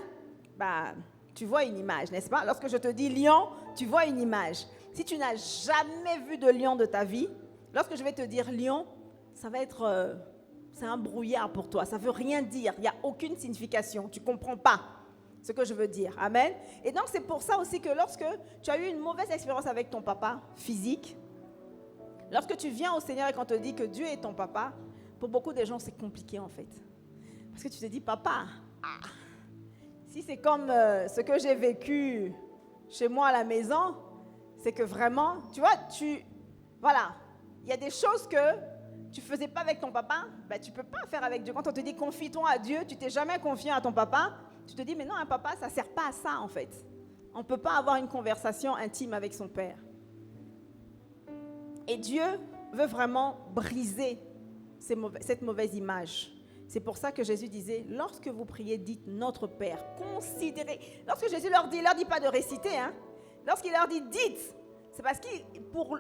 tu vois une image, n'est-ce pas? Lorsque je te dis lion, tu vois une image. Si tu n'as jamais vu de lion de ta vie, lorsque je vais te dire lion, ça va être... c'est un brouillard pour toi. Ça ne veut rien dire. Il n'y a aucune signification. Tu ne comprends pas ce que je veux dire. Amen. Et donc, c'est pour ça aussi que lorsque tu as eu une mauvaise expérience avec ton papa physique, lorsque tu viens au Seigneur et qu'on te dit que Dieu est ton papa, pour beaucoup de gens, c'est compliqué en fait. Parce que tu te dis, papa, si c'est comme ce que j'ai vécu chez moi à la maison, c'est que vraiment, tu vois, voilà, il y a des choses que tu ne faisais pas avec ton papa, tu ne peux pas faire avec Dieu. Quand on te dit confie-toi à Dieu, tu t'es jamais confié à ton papa, tu te dis, mais non, un papa, ça ne sert pas à ça en fait. On ne peut pas avoir une conversation intime avec son père. Et Dieu veut vraiment briser cette mauvaise image. C'est pour ça que Jésus disait, lorsque vous priez, dites notre Père. Considérez. Lorsque Jésus leur dit pas de réciter. Lorsqu'il leur dit dites, c'est parce que pour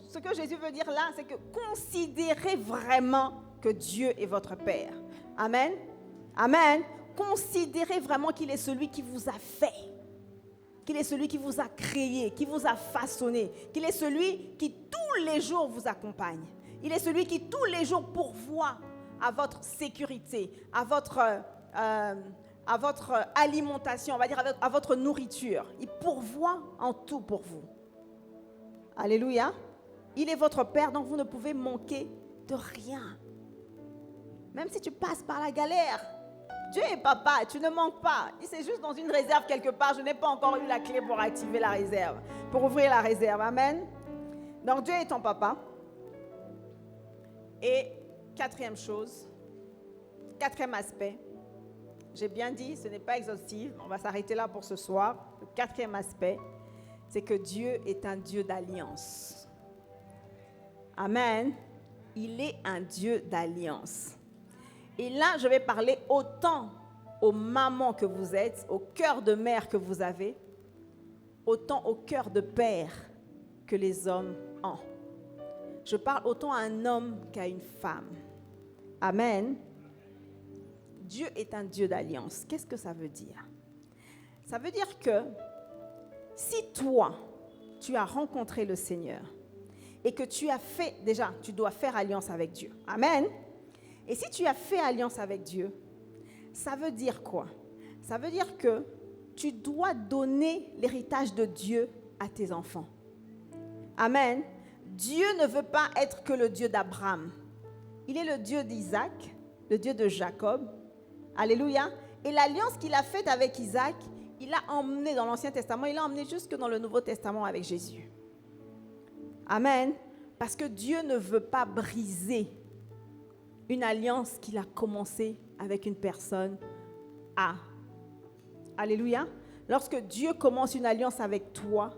ce que Jésus veut dire là, c'est que considérez vraiment que Dieu est votre Père. Amen. Amen. considérez vraiment qu'il est celui qui vous a fait, qu'il est celui qui vous a créé, qui vous a façonné, qu'il est celui qui tous les jours vous accompagne. Il est celui qui tous les jours pourvoit à votre sécurité, à votre alimentation, on va dire à votre nourriture. Il pourvoit en tout pour vous. Alléluia. Il est votre Père, donc vous ne pouvez manquer de rien. Même si tu passes par la galère, Dieu est papa, tu ne manques pas. Il c'est juste dans une réserve quelque part. Je n'ai pas encore eu la clé pour activer la réserve, pour ouvrir la réserve. Amen. Donc Dieu est ton papa. Et quatrième chose, quatrième aspect, j'ai bien dit, ce n'est pas exhaustif, on va s'arrêter là pour ce soir. Le quatrième aspect, c'est que Dieu est un Dieu d'alliance. Amen. Il est un Dieu d'alliance. Et là, je vais parler autant aux mamans que vous êtes, au cœur de mère que vous avez, autant au cœur de père que les hommes ont. Je parle autant à un homme qu'à une femme. Amen. Dieu est un Dieu d'alliance. Qu'est-ce que ça veut dire? Ça veut dire que si toi, tu as rencontré le Seigneur et que tu as fait, déjà, tu dois faire alliance avec Dieu. Amen. Et si tu as fait alliance avec Dieu, ça veut dire quoi? Ça veut dire que tu dois donner l'héritage de Dieu à tes enfants. Amen. Dieu ne veut pas être que le Dieu d'Abraham. Il est le Dieu d'Isaac, le Dieu de Jacob. Alléluia. Et l'alliance qu'il a faite avec Isaac, il l'a emmené dans l'Ancien Testament, il l'a emmené jusque dans le Nouveau Testament avec Jésus. Amen. Parce que Dieu ne veut pas briser une alliance qu'il a commencée avec une personne A. Alléluia. Lorsque Dieu commence une alliance avec toi,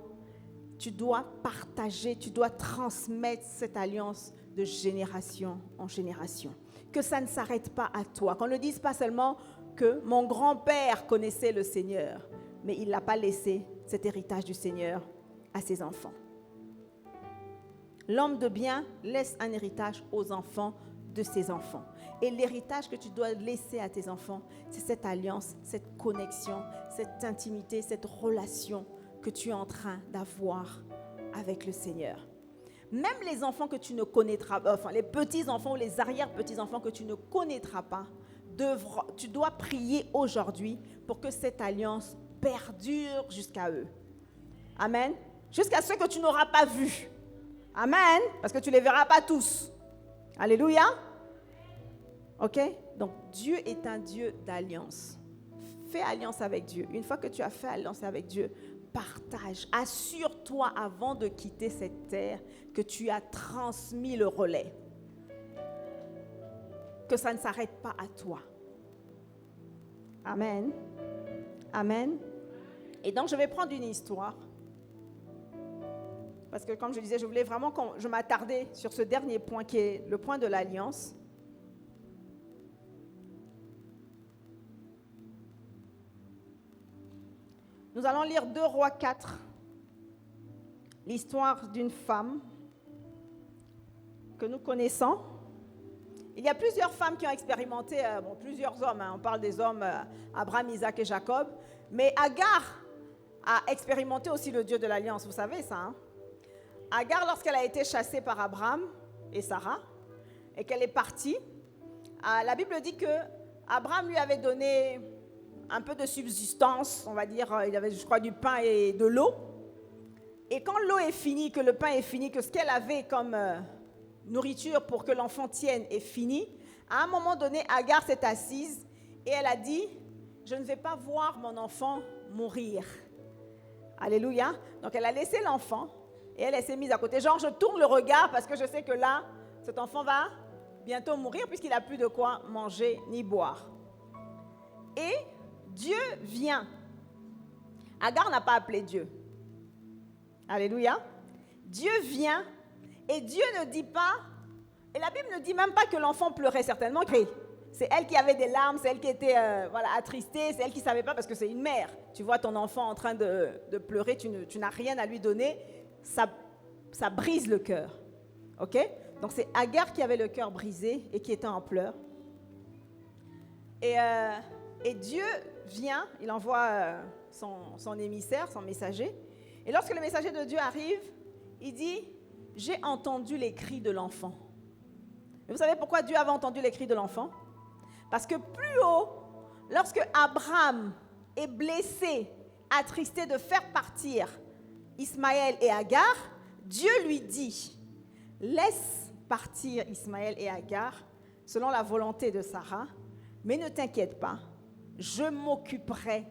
tu dois partager, tu dois transmettre cette alliance de génération en génération. Que ça ne s'arrête pas à toi. Qu'on ne dise pas seulement que mon grand-père connaissait le Seigneur, mais il n'a pas laissé cet héritage du Seigneur à ses enfants. L'homme de bien laisse un héritage aux enfants de ses enfants. Et l'héritage que tu dois laisser à tes enfants, c'est cette alliance, cette connexion, cette intimité, cette relation que tu es en train d'avoir avec le Seigneur. Même les enfants que tu ne connaîtras pas, enfin les petits-enfants ou les arrière-petits-enfants que tu ne connaîtras pas, tu dois prier aujourd'hui pour que cette alliance perdure jusqu'à eux. Amen. Jusqu'à ceux que tu n'auras pas vus. Amen. Parce que tu ne les verras pas tous. Alléluia. Ok? Donc Dieu est un Dieu d'alliance. Fais alliance avec Dieu. Une fois que tu as fait alliance avec Dieu, partage. Assure-toi avant de quitter cette terre que tu as transmis le relais. Que ça ne s'arrête pas à toi. Amen. Amen. Et donc je vais prendre une histoire. Parce que comme je disais, je voulais vraiment que je m'attardais sur ce dernier point qui est le point de l'alliance. Nous allons lire 2 Rois 4, l'histoire d'une femme que nous connaissons. Il y a plusieurs femmes qui ont expérimenté, plusieurs hommes, on parle des hommes Abraham, Isaac et Jacob, mais Agar a expérimenté aussi le Dieu de l'Alliance, vous savez ça, hein? Agar, lorsqu'elle a été chassée par Abraham et Sarah, et qu'elle est partie, la Bible dit que Abraham lui avait donné un peu de subsistance, on va dire, il avait, je crois, du pain et de l'eau. Et quand l'eau est finie, que le pain est fini, que ce qu'elle avait comme nourriture pour que l'enfant tienne est fini, à un moment donné, Agar s'est assise et elle a dit, je ne vais pas voir mon enfant mourir. Alléluia. Donc elle a laissé l'enfant et elle s'est mise à côté. Genre, je tourne le regard parce que je sais que là, cet enfant va bientôt mourir puisqu'il n'a plus de quoi manger ni boire. Et Dieu vient. Agar n'a pas appelé Dieu. Alléluia. Dieu vient et Dieu ne dit pas, et la Bible ne dit même pas que l'enfant pleurait certainement. C'est elle qui avait des larmes, c'est elle qui était attristée, c'est elle qui ne savait pas parce que c'est une mère. Tu vois ton enfant en train de pleurer, tu n'as rien à lui donner, ça brise le cœur. Ok? Donc c'est Agar qui avait le cœur brisé et qui était en pleurs. Et Et Dieu vient, il envoie son émissaire, son messager. Et lorsque le messager de Dieu arrive, il dit, j'ai entendu les cris de l'enfant. Et vous savez pourquoi Dieu avait entendu les cris de l'enfant? Parce que plus haut, lorsque Abraham est blessé, attristé de faire partir Ismaël et Agar, Dieu lui dit, laisse partir Ismaël et Agar selon la volonté de Sarah, mais ne t'inquiète pas, je m'occuperai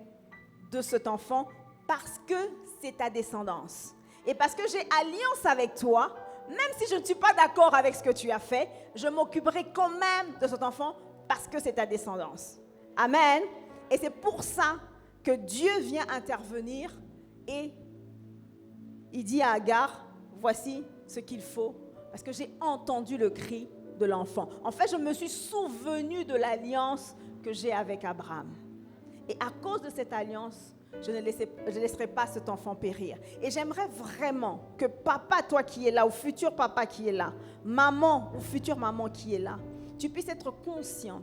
de cet enfant parce que c'est ta descendance. Et parce que j'ai alliance avec toi, même si je ne suis pas d'accord avec ce que tu as fait, je m'occuperai quand même de cet enfant parce que c'est ta descendance. Amen. Et c'est pour ça que Dieu vient intervenir et il dit à Agar, voici ce qu'il faut, parce que j'ai entendu le cri de l'enfant. En fait, je me suis souvenu de l'alliance que j'ai avec Abraham. Et à cause de cette alliance, je ne laisserai pas cet enfant périr. Et j'aimerais vraiment que papa, toi qui es là, ou futur papa qui est là, maman ou future maman qui est là, tu puisses être conscient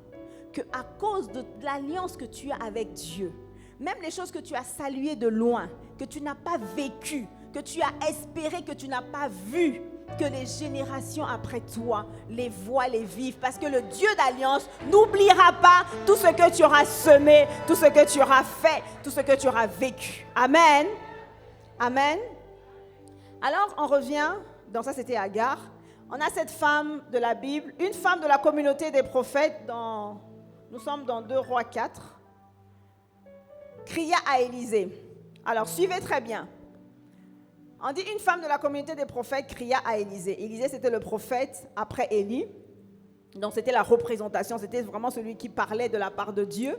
qu'à cause de l'alliance que tu as avec Dieu, même les choses que tu as saluées de loin, que tu n'as pas vécues, que tu as espéré, que tu n'as pas vues, que les générations après toi les voient, les vivent. Parce que le Dieu d'alliance n'oubliera pas tout ce que tu auras semé, tout ce que tu auras fait, tout ce que tu auras vécu. Amen. Amen. Alors, on revient, ça c'était Agar. On a cette femme de la Bible, une femme de la communauté des prophètes, nous sommes dans 2 Rois 4, cria à Élisée. Alors, suivez très bien. On dit une femme de la communauté des prophètes cria à Élisée. Élisée, c'était le prophète après Élie. Donc, c'était la représentation. C'était vraiment celui qui parlait de la part de Dieu.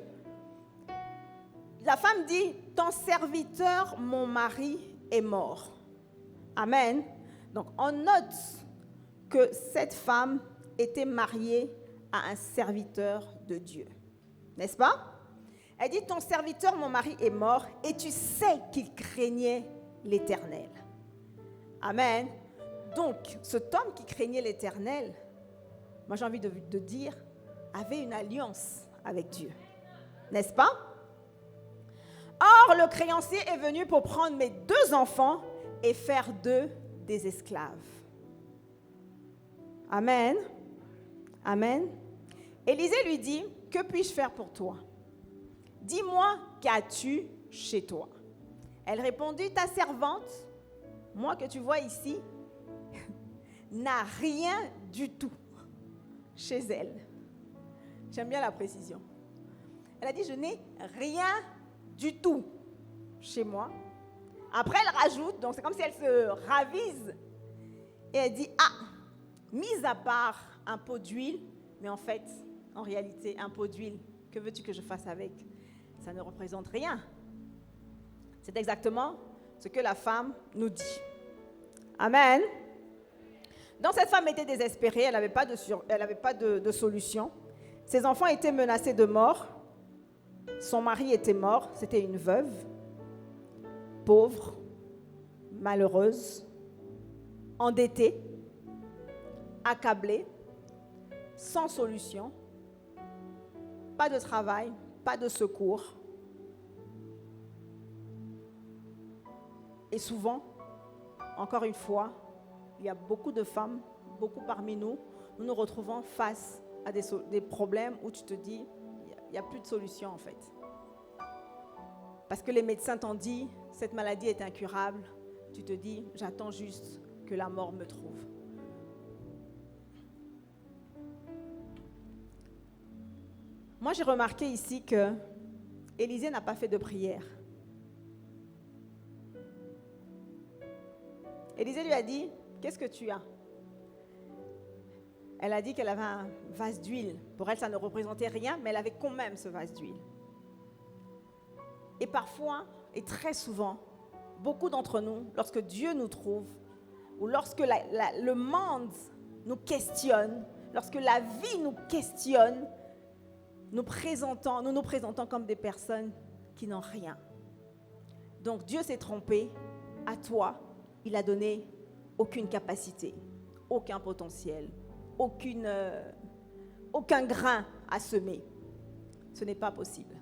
La femme dit, ton serviteur, mon mari, est mort. Amen. Donc, on note que cette femme était mariée à un serviteur de Dieu. N'est-ce pas? Elle dit, ton serviteur, mon mari, est mort et tu sais qu'il craignait l'Éternel. Amen. Donc, cet homme qui craignait l'Éternel, moi j'ai envie de dire, avait une alliance avec Dieu. N'est-ce pas? Or, le créancier est venu pour prendre mes 2 enfants et faire d'eux des esclaves. Amen. Amen. Élisée lui dit, que puis-je faire pour toi? Dis-moi, qu'as-tu chez toi? Elle répondit, ta servante, moi que tu vois ici, n'a rien du tout chez elle. J'aime bien la précision. Elle a dit, je n'ai rien du tout chez moi. Après, elle rajoute, donc c'est comme si elle se ravise. Et elle dit, mis à part un pot d'huile, mais en fait, en réalité, un pot d'huile, que veux-tu que je fasse avec? Ça ne représente rien. C'est exactement ce que la femme nous dit. Amen. Donc cette femme était désespérée, elle n'avait pas de solution. Ses enfants étaient menacés de mort. Son mari était mort, c'était une veuve, pauvre, malheureuse, endettée, accablée, sans solution, pas de travail, pas de secours. Et souvent, encore une fois, il y a beaucoup de femmes, beaucoup parmi nous, nous nous retrouvons face à des problèmes où tu te dis, il n'y a plus de solution en fait. Parce que les médecins t'ont dit, cette maladie est incurable, tu te dis, j'attends juste que la mort me trouve. Moi, j'ai remarqué ici que Élisée n'a pas fait de prière. Élisée lui a dit, qu'est-ce que tu as? Elle a dit qu'elle avait un vase d'huile. Pour elle, ça ne représentait rien, mais elle avait quand même ce vase d'huile. Et parfois, et très souvent, beaucoup d'entre nous, lorsque Dieu nous trouve, ou lorsque le monde nous questionne, lorsque la vie nous questionne, nous nous présentons comme des personnes qui n'ont rien. Donc Dieu s'est trompé. À toi, il a donné aucune capacité, aucun potentiel, aucun grain à semer. Ce n'est pas possible.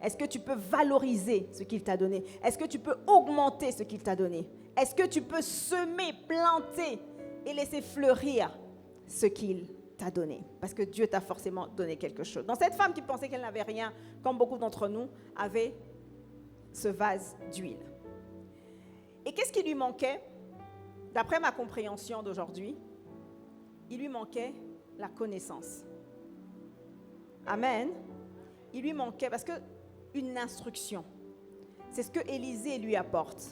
Est-ce que tu peux valoriser ce qu'il t'a donné? Est-ce que tu peux augmenter ce qu'il t'a donné? Est-ce que tu peux semer, planter et laisser fleurir ce qu'il t'a donné? Parce que Dieu t'a forcément donné quelque chose. Donc cette femme qui pensait qu'elle n'avait rien, comme beaucoup d'entre nous, avait ce vase d'huile. Et qu'est-ce qui lui manquait? D'après ma compréhension d'aujourd'hui, il lui manquait la connaissance. Amen. Il lui manquait, parce que une instruction, c'est ce que Élisée lui apporte.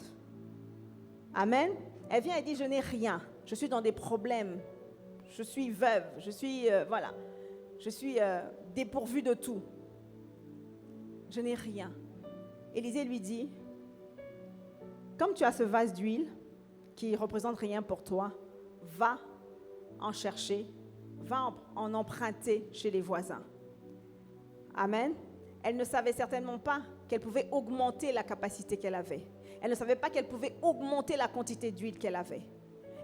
Amen. Elle vient et dit, je n'ai rien, je suis dans des problèmes, je suis veuve, je suis dépourvue de tout. Je n'ai rien. Élisée lui dit, comme tu as ce vase d'huile qui ne représente rien pour toi, va en chercher, va en emprunter chez les voisins. Amen. Elle ne savait certainement pas qu'elle pouvait augmenter la capacité qu'elle avait. Elle ne savait pas qu'elle pouvait augmenter la quantité d'huile qu'elle avait.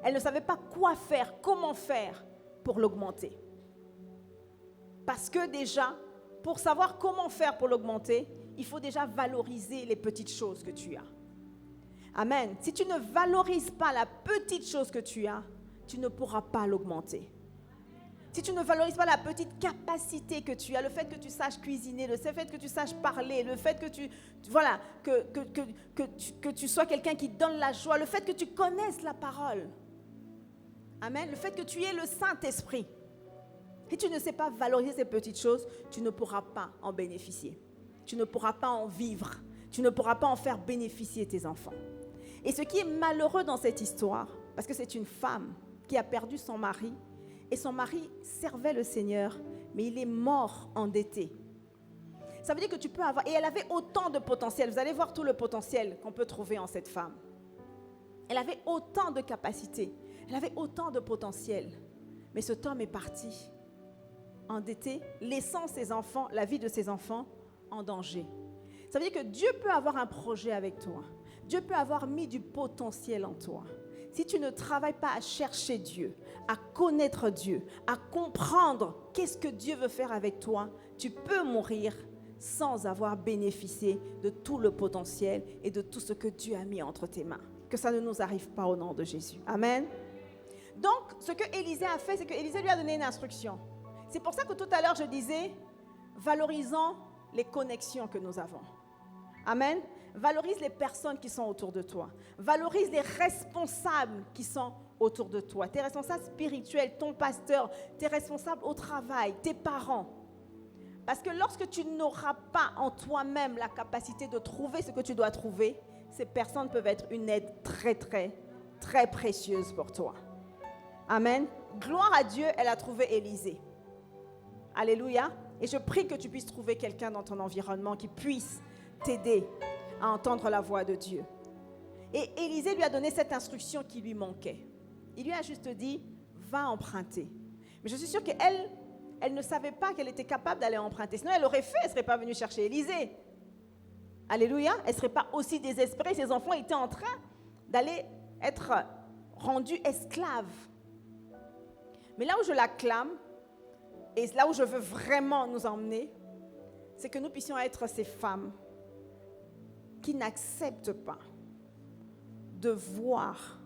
Elle ne savait pas quoi faire, comment faire pour l'augmenter. Parce que déjà, pour savoir comment faire pour l'augmenter, il faut déjà valoriser les petites choses que tu as. Amen. Si tu ne valorises pas la petite chose que tu as, tu ne pourras pas l'augmenter. Si tu ne valorises pas la petite capacité que tu as, le fait que tu saches cuisiner, le fait que tu saches parler, le fait que tu sois quelqu'un qui donne la joie, le fait que tu connaisses la parole. Amen. Le fait que tu aies le Saint-Esprit. Si tu ne sais pas valoriser ces petites choses, tu ne pourras pas en bénéficier. Tu ne pourras pas en vivre. Tu ne pourras pas en faire bénéficier tes enfants. Et ce qui est malheureux dans cette histoire, parce que c'est une femme qui a perdu son mari, et son mari servait le Seigneur, mais il est mort endetté. Ça veut dire que tu peux avoir... Et elle avait autant de potentiel. Vous allez voir tout le potentiel qu'on peut trouver en cette femme. Elle avait autant de capacités. Elle avait autant de potentiel. Mais cet homme est parti, endetté, laissant ses enfants, la vie de ses enfants en danger. Ça veut dire que Dieu peut avoir un projet avec toi. Dieu peut avoir mis du potentiel en toi. Si tu ne travailles pas à chercher Dieu, à connaître Dieu, à comprendre qu'est-ce que Dieu veut faire avec toi, tu peux mourir sans avoir bénéficié de tout le potentiel et de tout ce que Dieu a mis entre tes mains. Que ça ne nous arrive pas au nom de Jésus. Amen. Donc, ce que Élisée a fait, c'est que Élisée lui a donné une instruction. C'est pour ça que tout à l'heure, je disais, valorisons les connexions que nous avons. Amen. Valorise les personnes qui sont autour de toi. Valorise les responsables qui sont autour de toi. Tes responsables spirituels, ton pasteur, tes responsables au travail, tes parents. Parce que lorsque tu n'auras pas en toi-même la capacité de trouver ce que tu dois trouver, ces personnes peuvent être une aide très, très, très précieuse pour toi. Amen. Gloire à Dieu, elle a trouvé Élisée. Alléluia. Et je prie que tu puisses trouver quelqu'un dans ton environnement qui puisse t'aider à entendre la voix de Dieu. Et Élisée lui a donné cette instruction qui lui manquait. Il lui a juste dit, va emprunter. Mais je suis sûre qu'elle ne savait pas qu'elle était capable d'aller emprunter. Sinon, elle l'aurait fait, elle ne serait pas venue chercher Élisée. Alléluia. Elle ne serait pas aussi désespérée. Ses enfants étaient en train d'aller être rendus esclaves. Mais là où je l'acclame, et là où je veux vraiment nous emmener, c'est que nous puissions être ces femmes qui n'acceptent pas de voir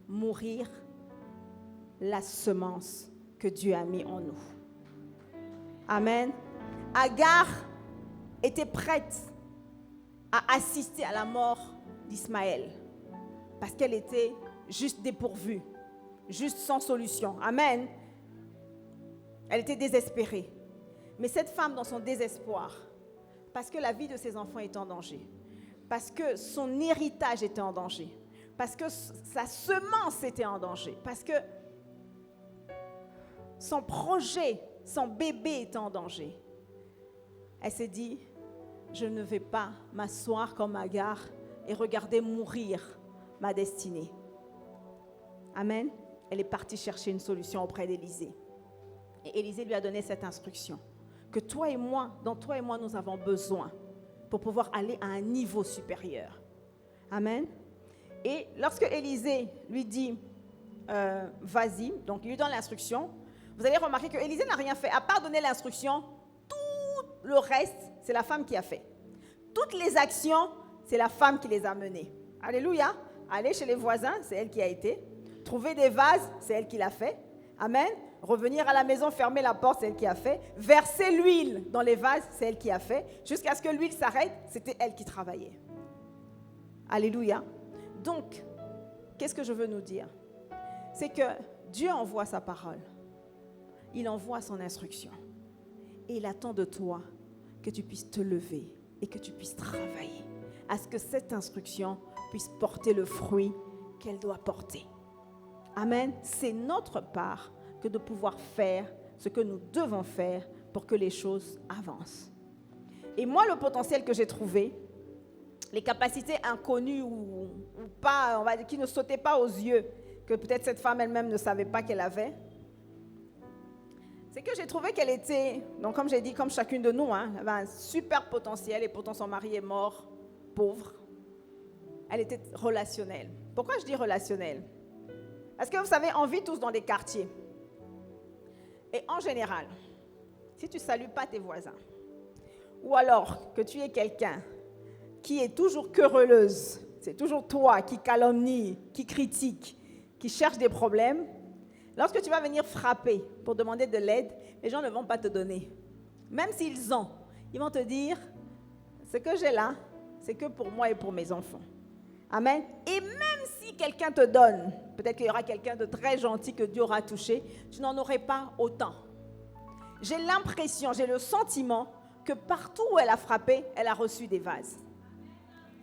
mourir la semence que Dieu a mis en nous. Amen. Agar était prête à assister à la mort d'Ismaël parce qu'elle était juste dépourvue, juste sans solution. Amen. Elle était désespérée. Mais cette femme, dans son désespoir, parce que la vie de ses enfants est en danger, parce que son héritage était en danger, parce que sa semence était en danger, parce que son projet, son bébé était en danger, elle s'est dit, je ne vais pas m'asseoir comme Agar et regarder mourir ma destinée. Amen. Elle est partie chercher une solution auprès d'Élisée. Et Élisée lui a donné cette instruction, que toi et moi, nous avons besoin pour pouvoir aller à un niveau supérieur. Amen. Et lorsque Élisée lui dit, vas-y, donc il lui donne l'instruction, vous allez remarquer que Élisée n'a rien fait, à part donner l'instruction, tout le reste, c'est la femme qui a fait. Toutes les actions, c'est la femme qui les a menées. Alléluia. Aller chez les voisins, c'est elle qui a été. Trouver des vases, c'est elle qui l'a fait. Amen. Revenir à la maison, fermer la porte, c'est elle qui a fait. Verser l'huile dans les vases, c'est elle qui a fait. Jusqu'à ce que l'huile s'arrête, c'était elle qui travaillait. Alléluia. Donc, qu'est-ce que je veux nous dire? C'est que Dieu envoie sa parole. Il envoie son instruction. Et il attend de toi que tu puisses te lever et que tu puisses travailler à ce que cette instruction puisse porter le fruit qu'elle doit porter. Amen. C'est notre part que de pouvoir faire ce que nous devons faire pour que les choses avancent. Et moi, le potentiel que j'ai trouvé, les capacités inconnues ou pas, on va dire, qui ne sautaient pas aux yeux, que peut-être cette femme elle-même ne savait pas qu'elle avait, c'est que j'ai trouvé qu'elle était, donc comme j'ai dit, comme chacune de nous, elle avait un super potentiel et pourtant son mari est mort, pauvre. Elle était relationnelle. Pourquoi je dis relationnelle? Parce que vous savez, on vit tous dans des quartiers. Et en général, si tu ne salues pas tes voisins, ou alors que tu es quelqu'un qui est toujours querelleuse, c'est toujours toi qui calomnie, qui critique, qui cherche des problèmes, lorsque tu vas venir frapper pour demander de l'aide, les gens ne vont pas te donner. Même s'ils ont, ils vont te dire, ce que j'ai là, c'est que pour moi et pour mes enfants. Amen. Et même si quelqu'un te donne, peut-être qu'il y aura quelqu'un de très gentil que Dieu aura touché, tu n'en aurais pas autant. J'ai l'impression, j'ai le sentiment que partout où elle a frappé, elle a reçu des vases.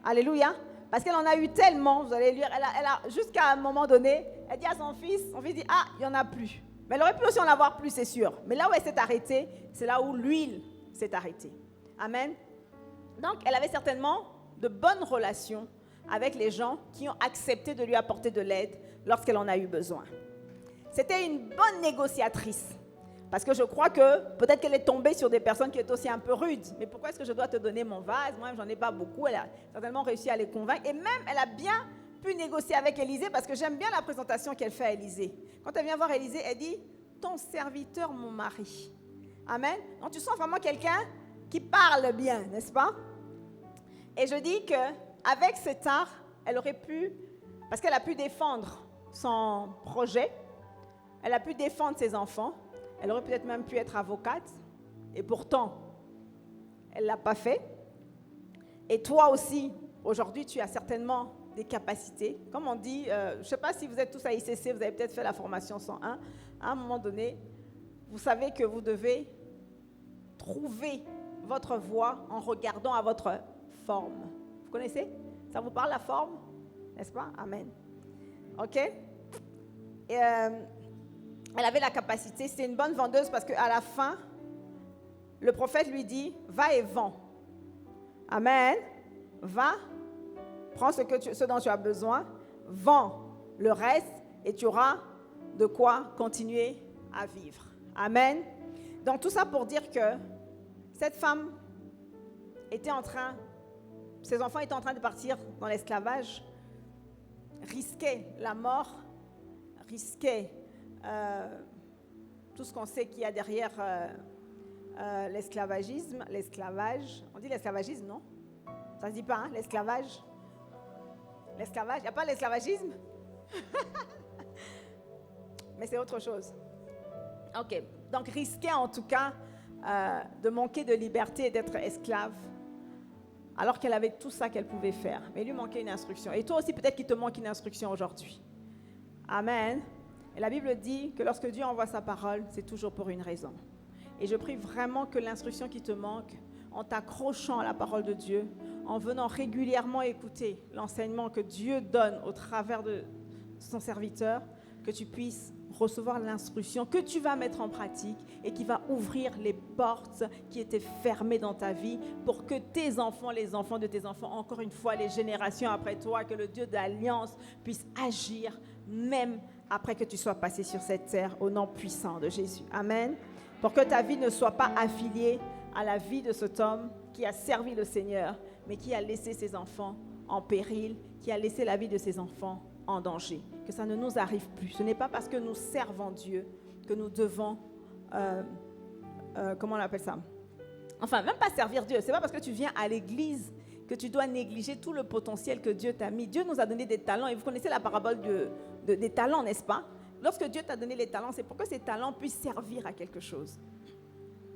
Alléluia. Parce qu'elle en a eu tellement, vous allez lire, elle a jusqu'à un moment donné, elle dit à son fils dit, ah, il n'y en a plus. Mais elle aurait pu aussi en avoir plus, c'est sûr. Mais là où elle s'est arrêtée, c'est là où l'huile s'est arrêtée. Amen. Donc, elle avait certainement de bonnes relations avec les gens qui ont accepté de lui apporter de l'aide lorsqu'elle en a eu besoin. C'était une bonne négociatrice. Parce que je crois que peut-être qu'elle est tombée sur des personnes qui étaient aussi un peu rudes. Mais pourquoi est-ce que je dois te donner mon vase? Moi, j'en ai pas beaucoup. Elle a certainement réussi à les convaincre. Et même, elle a bien pu négocier avec Élisée parce que j'aime bien la présentation qu'elle fait à Élisée. Quand elle vient voir Élisée, elle dit « Ton serviteur, mon mari ». Amen. Donc, tu sens vraiment quelqu'un qui parle bien, n'est-ce pas? Et je dis qu'avec cet art, elle aurait pu, parce qu'elle a pu défendre son projet, elle a pu défendre ses enfants, elle aurait peut-être même pu être avocate, et pourtant, elle ne l'a pas fait. Et toi aussi, aujourd'hui, tu as certainement des capacités. Comme on dit, je ne sais pas si vous êtes tous à ICC, vous avez peut-être fait la formation 101. À un moment donné, vous savez que vous devez trouver votre voie en regardant à votre forme. Vous connaissez? Ça vous parle la forme? N'est-ce pas? Amen. OK? Et, elle avait la capacité, c'était une bonne vendeuse parce qu'à la fin, le prophète lui dit, va et vends. Amen. Va, prends ce dont tu as besoin, vends le reste et tu auras de quoi continuer à vivre. Amen. Donc tout ça pour dire que cette femme était ses enfants étaient en train de partir dans l'esclavage, risquaient la mort, risquaient tout ce qu'on sait qu'il y a derrière l'esclavage. On dit l'esclavagisme, non? Ça ne se dit pas, hein, l'esclavage? L'esclavage, il n'y a pas l'esclavagisme? Mais c'est autre chose. Ok, donc risquer en tout cas de manquer de liberté et d'être esclave, alors qu'elle avait tout ça qu'elle pouvait faire. Mais il lui manquait une instruction. Et toi aussi, peut-être qu'il te manque une instruction aujourd'hui. Amen. Et la Bible dit que lorsque Dieu envoie sa parole, c'est toujours pour une raison. Et je prie vraiment que l'instruction qui te manque, en t'accrochant à la parole de Dieu, en venant régulièrement écouter l'enseignement que Dieu donne au travers de son serviteur, que tu puisses recevoir l'instruction que tu vas mettre en pratique et qui va ouvrir les portes qui étaient fermées dans ta vie pour que tes enfants, les enfants de tes enfants, encore une fois, les générations après toi, que le Dieu d'alliance puisse agir même après que tu sois passé sur cette terre au nom puissant de Jésus. Amen. Pour que ta vie ne soit pas affiliée à la vie de cet homme qui a servi le Seigneur, mais qui a laissé ses enfants en péril, qui a laissé la vie de ses enfants en danger. Que ça ne nous arrive plus. Ce n'est pas parce que nous servons Dieu que nous devons, comment on appelle ça? Enfin, même pas servir Dieu. Ce n'est pas parce que tu viens à l'église que tu dois négliger tout le potentiel que Dieu t'a mis. Dieu nous a donné des talents et vous connaissez la parabole des talents, n'est-ce pas? Lorsque Dieu t'a donné les talents, c'est pour que ces talents puissent servir à quelque chose.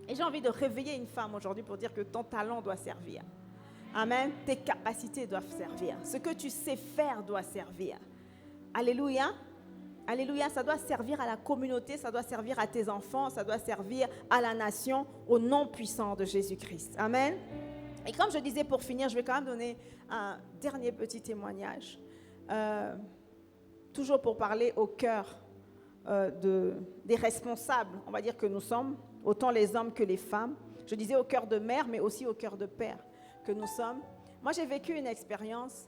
Et j'ai envie de réveiller une femme aujourd'hui pour dire que ton talent doit servir. Amen. Tes capacités doivent servir. Ce que tu sais faire doit servir. Alléluia. Alléluia, ça doit servir à la communauté, ça doit servir à tes enfants, ça doit servir à la nation, au nom puissant de Jésus-Christ. Amen. Et comme je disais pour finir, je vais quand même donner un dernier petit témoignage. Toujours pour parler au cœur des responsables, on va dire que nous sommes, autant les hommes que les femmes. Je disais au cœur de mère, mais aussi au cœur de père que nous sommes. Moi, j'ai vécu une expérience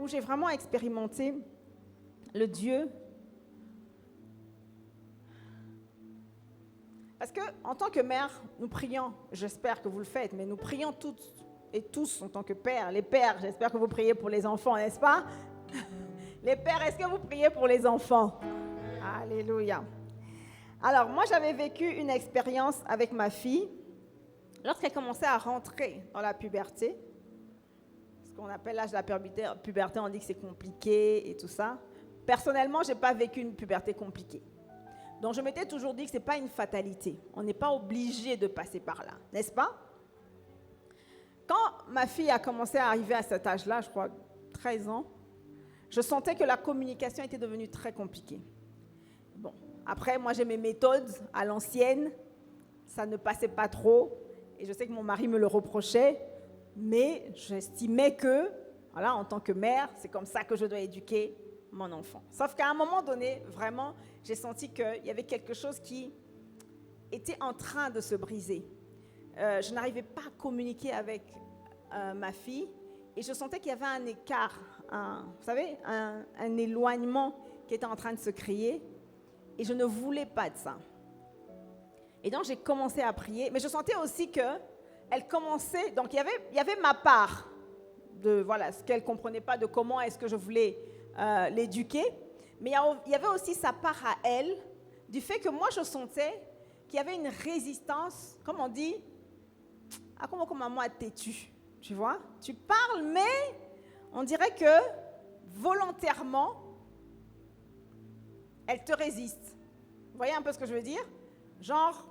où j'ai vraiment expérimenté le Dieu. Parce qu'en tant que mère, nous prions, j'espère que vous le faites, mais nous prions toutes et tous en tant que pères. Les pères, j'espère que vous priez pour les enfants, n'est-ce pas? Les pères, est-ce que vous priez pour les enfants? Alléluia. Alors, moi, j'avais vécu une expérience avec ma fille lorsqu'elle commençait à rentrer dans la puberté. Ce qu'on appelle l'âge de la puberté, on dit que c'est compliqué et tout ça. Personnellement, je n'ai pas vécu une puberté compliquée. Donc, je m'étais toujours dit que ce n'est pas une fatalité. On n'est pas obligé de passer par là, n'est-ce pas? Quand ma fille a commencé à arriver à cet âge-là, je crois 13 ans, je sentais que la communication était devenue très compliquée. Bon, après, moi, j'ai mes méthodes à l'ancienne. Ça ne passait pas trop. Et je sais que mon mari me le reprochait. Mais j'estimais que, voilà, en tant que mère, c'est comme ça que je dois éduquer mon enfant. Sauf qu'à un moment donné, vraiment, j'ai senti qu'il y avait quelque chose qui était en train de se briser. Je n'arrivais pas à communiquer avec ma fille et je sentais qu'il y avait un écart, vous savez, un éloignement qui était en train de se créer et je ne voulais pas de ça. Et donc, j'ai commencé à prier, mais je sentais aussi qu'elle commençait, donc il y avait ma part de, voilà, ce qu'elle ne comprenait pas de comment est-ce que je voulais l'éduquer, mais il y avait aussi sa part à elle, du fait que moi je sentais qu'il y avait une résistance, comme on dit, comment maman a têtu, tu vois, tu parles, mais on dirait que volontairement, elle te résiste. Vous voyez un peu ce que je veux dire? Genre,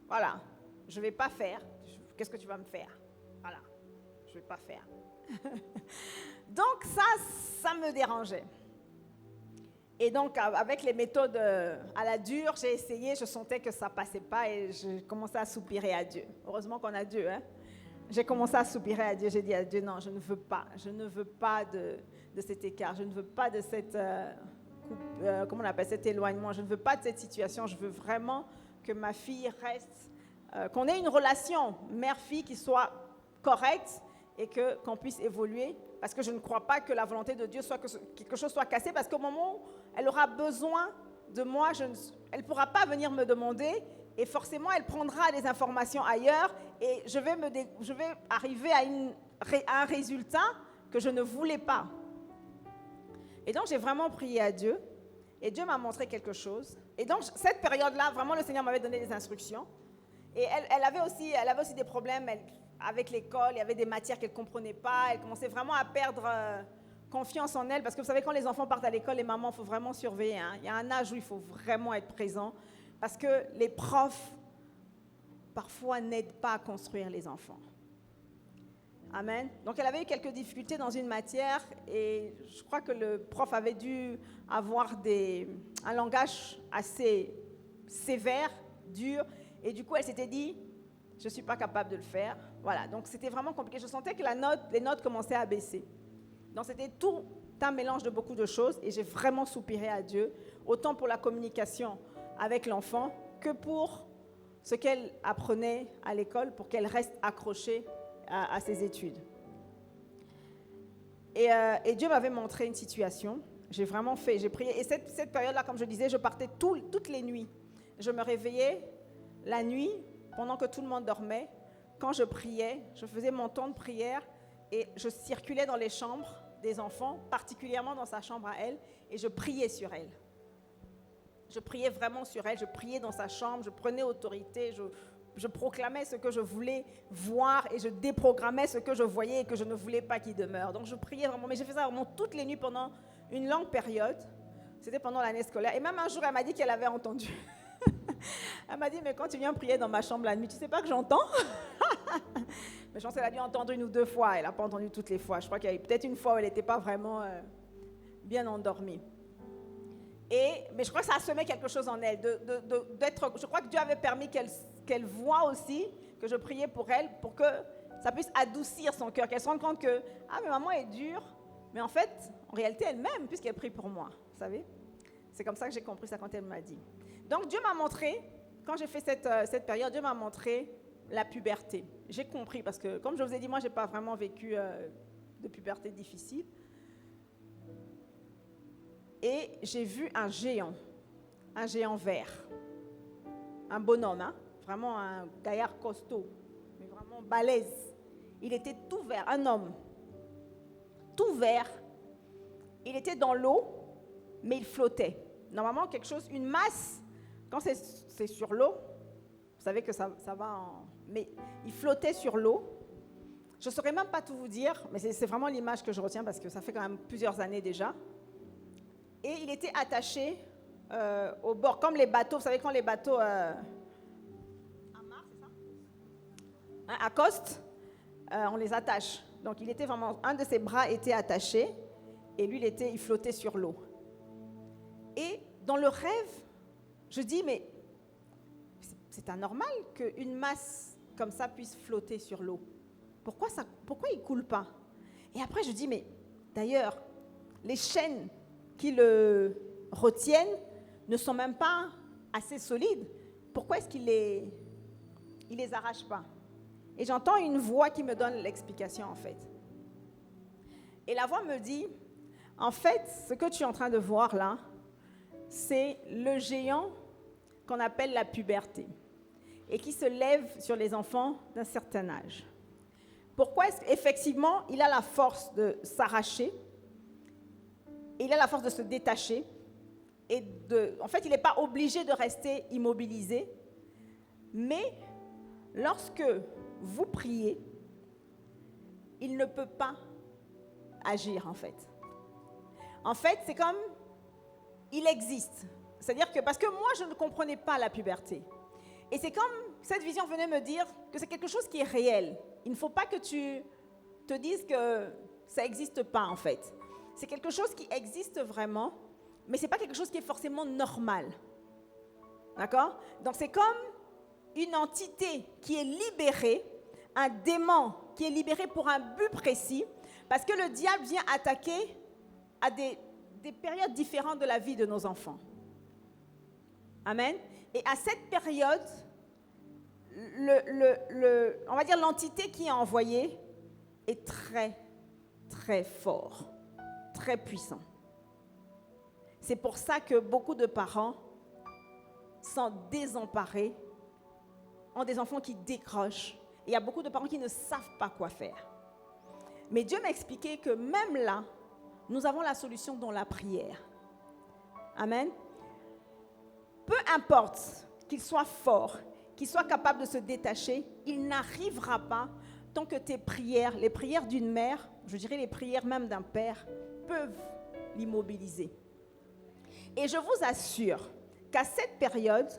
voilà, je ne vais pas faire, qu'est-ce que tu vas me faire? Voilà, je ne vais pas faire. Donc ça me dérangeait. Et donc avec les méthodes à la dure, j'ai essayé, je sentais que ça ne passait pas et je commençais à soupirer à Dieu. Heureusement qu'on a Dieu, hein? J'ai commencé à soupirer à Dieu, j'ai dit à Dieu, non, je ne veux pas de cet écart, je ne veux pas de cette, comment on appelle, cet éloignement, je ne veux pas de cette situation, je veux vraiment que ma fille reste, qu'on ait une relation mère-fille qui soit correcte, et qu'on puisse évoluer, parce que je ne crois pas que la volonté de Dieu soit que quelque chose soit cassé, parce qu'au moment où elle aura besoin de moi, elle ne pourra pas venir me demander, et forcément, elle prendra des informations ailleurs, et je vais arriver à un résultat que je ne voulais pas. Et donc, j'ai vraiment prié à Dieu, et Dieu m'a montré quelque chose. Et donc, cette période-là, vraiment, le Seigneur m'avait donné des instructions, et elle avait aussi des problèmes, avec l'école, il y avait des matières qu'elle ne comprenait pas, elle commençait vraiment à perdre confiance en elle, parce que vous savez, quand les enfants partent à l'école, les mamans, il faut vraiment surveiller. Hein. Il y a un âge où il faut vraiment être présent, parce que les profs, parfois, n'aident pas à construire les enfants. Amen. Donc, elle avait eu quelques difficultés dans une matière, et je crois que le prof avait dû avoir un langage assez sévère, dur, et du coup, elle s'était dit, je ne suis pas capable de le faire. Voilà, donc c'était vraiment compliqué. Je sentais que les notes commençaient à baisser. Donc c'était tout un mélange de beaucoup de choses et j'ai vraiment soupiré à Dieu, autant pour la communication avec l'enfant que pour ce qu'elle apprenait à l'école, pour qu'elle reste accrochée à ses études. Et Dieu m'avait montré une situation. J'ai prié. Et cette période-là, comme je disais, je partais toutes les nuits. Je me réveillais la nuit, pendant que tout le monde dormait. Quand je priais, je faisais mon temps de prière et je circulais dans les chambres des enfants, particulièrement dans sa chambre à elle, et je priais sur elle. Je priais vraiment sur elle, je priais dans sa chambre, je prenais autorité, je proclamais ce que je voulais voir et je déprogrammais ce que je voyais et que je ne voulais pas qu'il demeure. Donc je priais vraiment, mais j'ai fait ça vraiment toutes les nuits pendant une longue période. C'était pendant l'année scolaire. Et même un jour, elle m'a dit qu'elle avait entendu. Elle m'a dit, mais quand tu viens prier dans ma chambre la nuit, tu ne sais pas que j'entends? Mais je pense qu'elle a dû entendre une ou deux fois. Elle n'a pas entendu toutes les fois. Je crois qu'il y a eu peut-être une fois où elle n'était pas vraiment bien endormie. Mais je crois que ça a semé quelque chose en elle. Je crois que Dieu avait permis qu'elle voie aussi, que je priais pour elle, pour que ça puisse adoucir son cœur, qu'elle se rende compte que, mais maman est dure, mais en fait, en réalité, elle m'aime puisqu'elle prie pour moi, vous savez. C'est comme ça que j'ai compris ça quand elle m'a dit. Donc Dieu m'a montré, quand j'ai fait cette période, Dieu m'a montré la puberté. J'ai compris, parce que comme je vous ai dit, moi, je n'ai pas vraiment vécu de puberté difficile. Et j'ai vu un géant vert, un bonhomme, vraiment un gaillard costaud, mais vraiment balèze. Il était tout vert, un homme, tout vert. Il était dans l'eau, mais il flottait. Normalement, une masse, quand c'est sur l'eau, vous savez que ça va en... Mais il flottait sur l'eau. Je ne saurais même pas tout vous dire, mais c'est vraiment l'image que je retiens parce que ça fait quand même plusieurs années déjà. Et il était attaché au bord, comme les bateaux. Vous savez, quand les bateaux amarrent, c'est ça? Accostent, on les attache. Donc, il était vraiment, un de ses bras était attaché et lui, il flottait sur l'eau. Et dans le rêve, je dis, mais c'est anormal qu'une masse comme ça puisse flotter sur l'eau. Pourquoi il ne coule pas? Et après, je dis, mais d'ailleurs, les chaînes qui le retiennent ne sont même pas assez solides. Pourquoi est-ce qu'il les arrache pas? Et j'entends une voix qui me donne l'explication, en fait. Et la voix me dit, en fait, ce que tu es en train de voir là, c'est le géant qu'on appelle la puberté et qui se lève sur les enfants d'un certain âge. Pourquoi est-ce qu'effectivement, il a la force de s'arracher, il a la force de se détacher, en fait, il n'est pas obligé de rester immobilisé, mais lorsque vous priez, il ne peut pas agir, en fait. En fait, c'est comme, il existe. C'est-à-dire que, parce que moi, je ne comprenais pas la puberté. Et c'est comme, cette vision venait me dire que c'est quelque chose qui est réel. Il ne faut pas que tu te dises que ça n'existe pas, en fait. C'est quelque chose qui existe vraiment, mais ce n'est pas quelque chose qui est forcément normal. D'accord? Donc, c'est comme une entité qui est libérée, un démon qui est libéré pour un but précis, parce que le diable vient attaquer à des périodes différentes de la vie de nos enfants. Amen. Et à cette période, on va dire l'entité qui est envoyée est très, très fort, très puissant. C'est pour ça que beaucoup de parents sont désemparés, ont des enfants qui décrochent. Et il y a beaucoup de parents qui ne savent pas quoi faire. Mais Dieu m'a expliqué que même là, nous avons la solution dans la prière. Amen. Peu importe qu'il soit fort, qu'il soit capable de se détacher, il n'arrivera pas tant que tes prières, les prières d'une mère, je dirais les prières même d'un père, peuvent l'immobiliser. Et je vous assure qu'à cette période,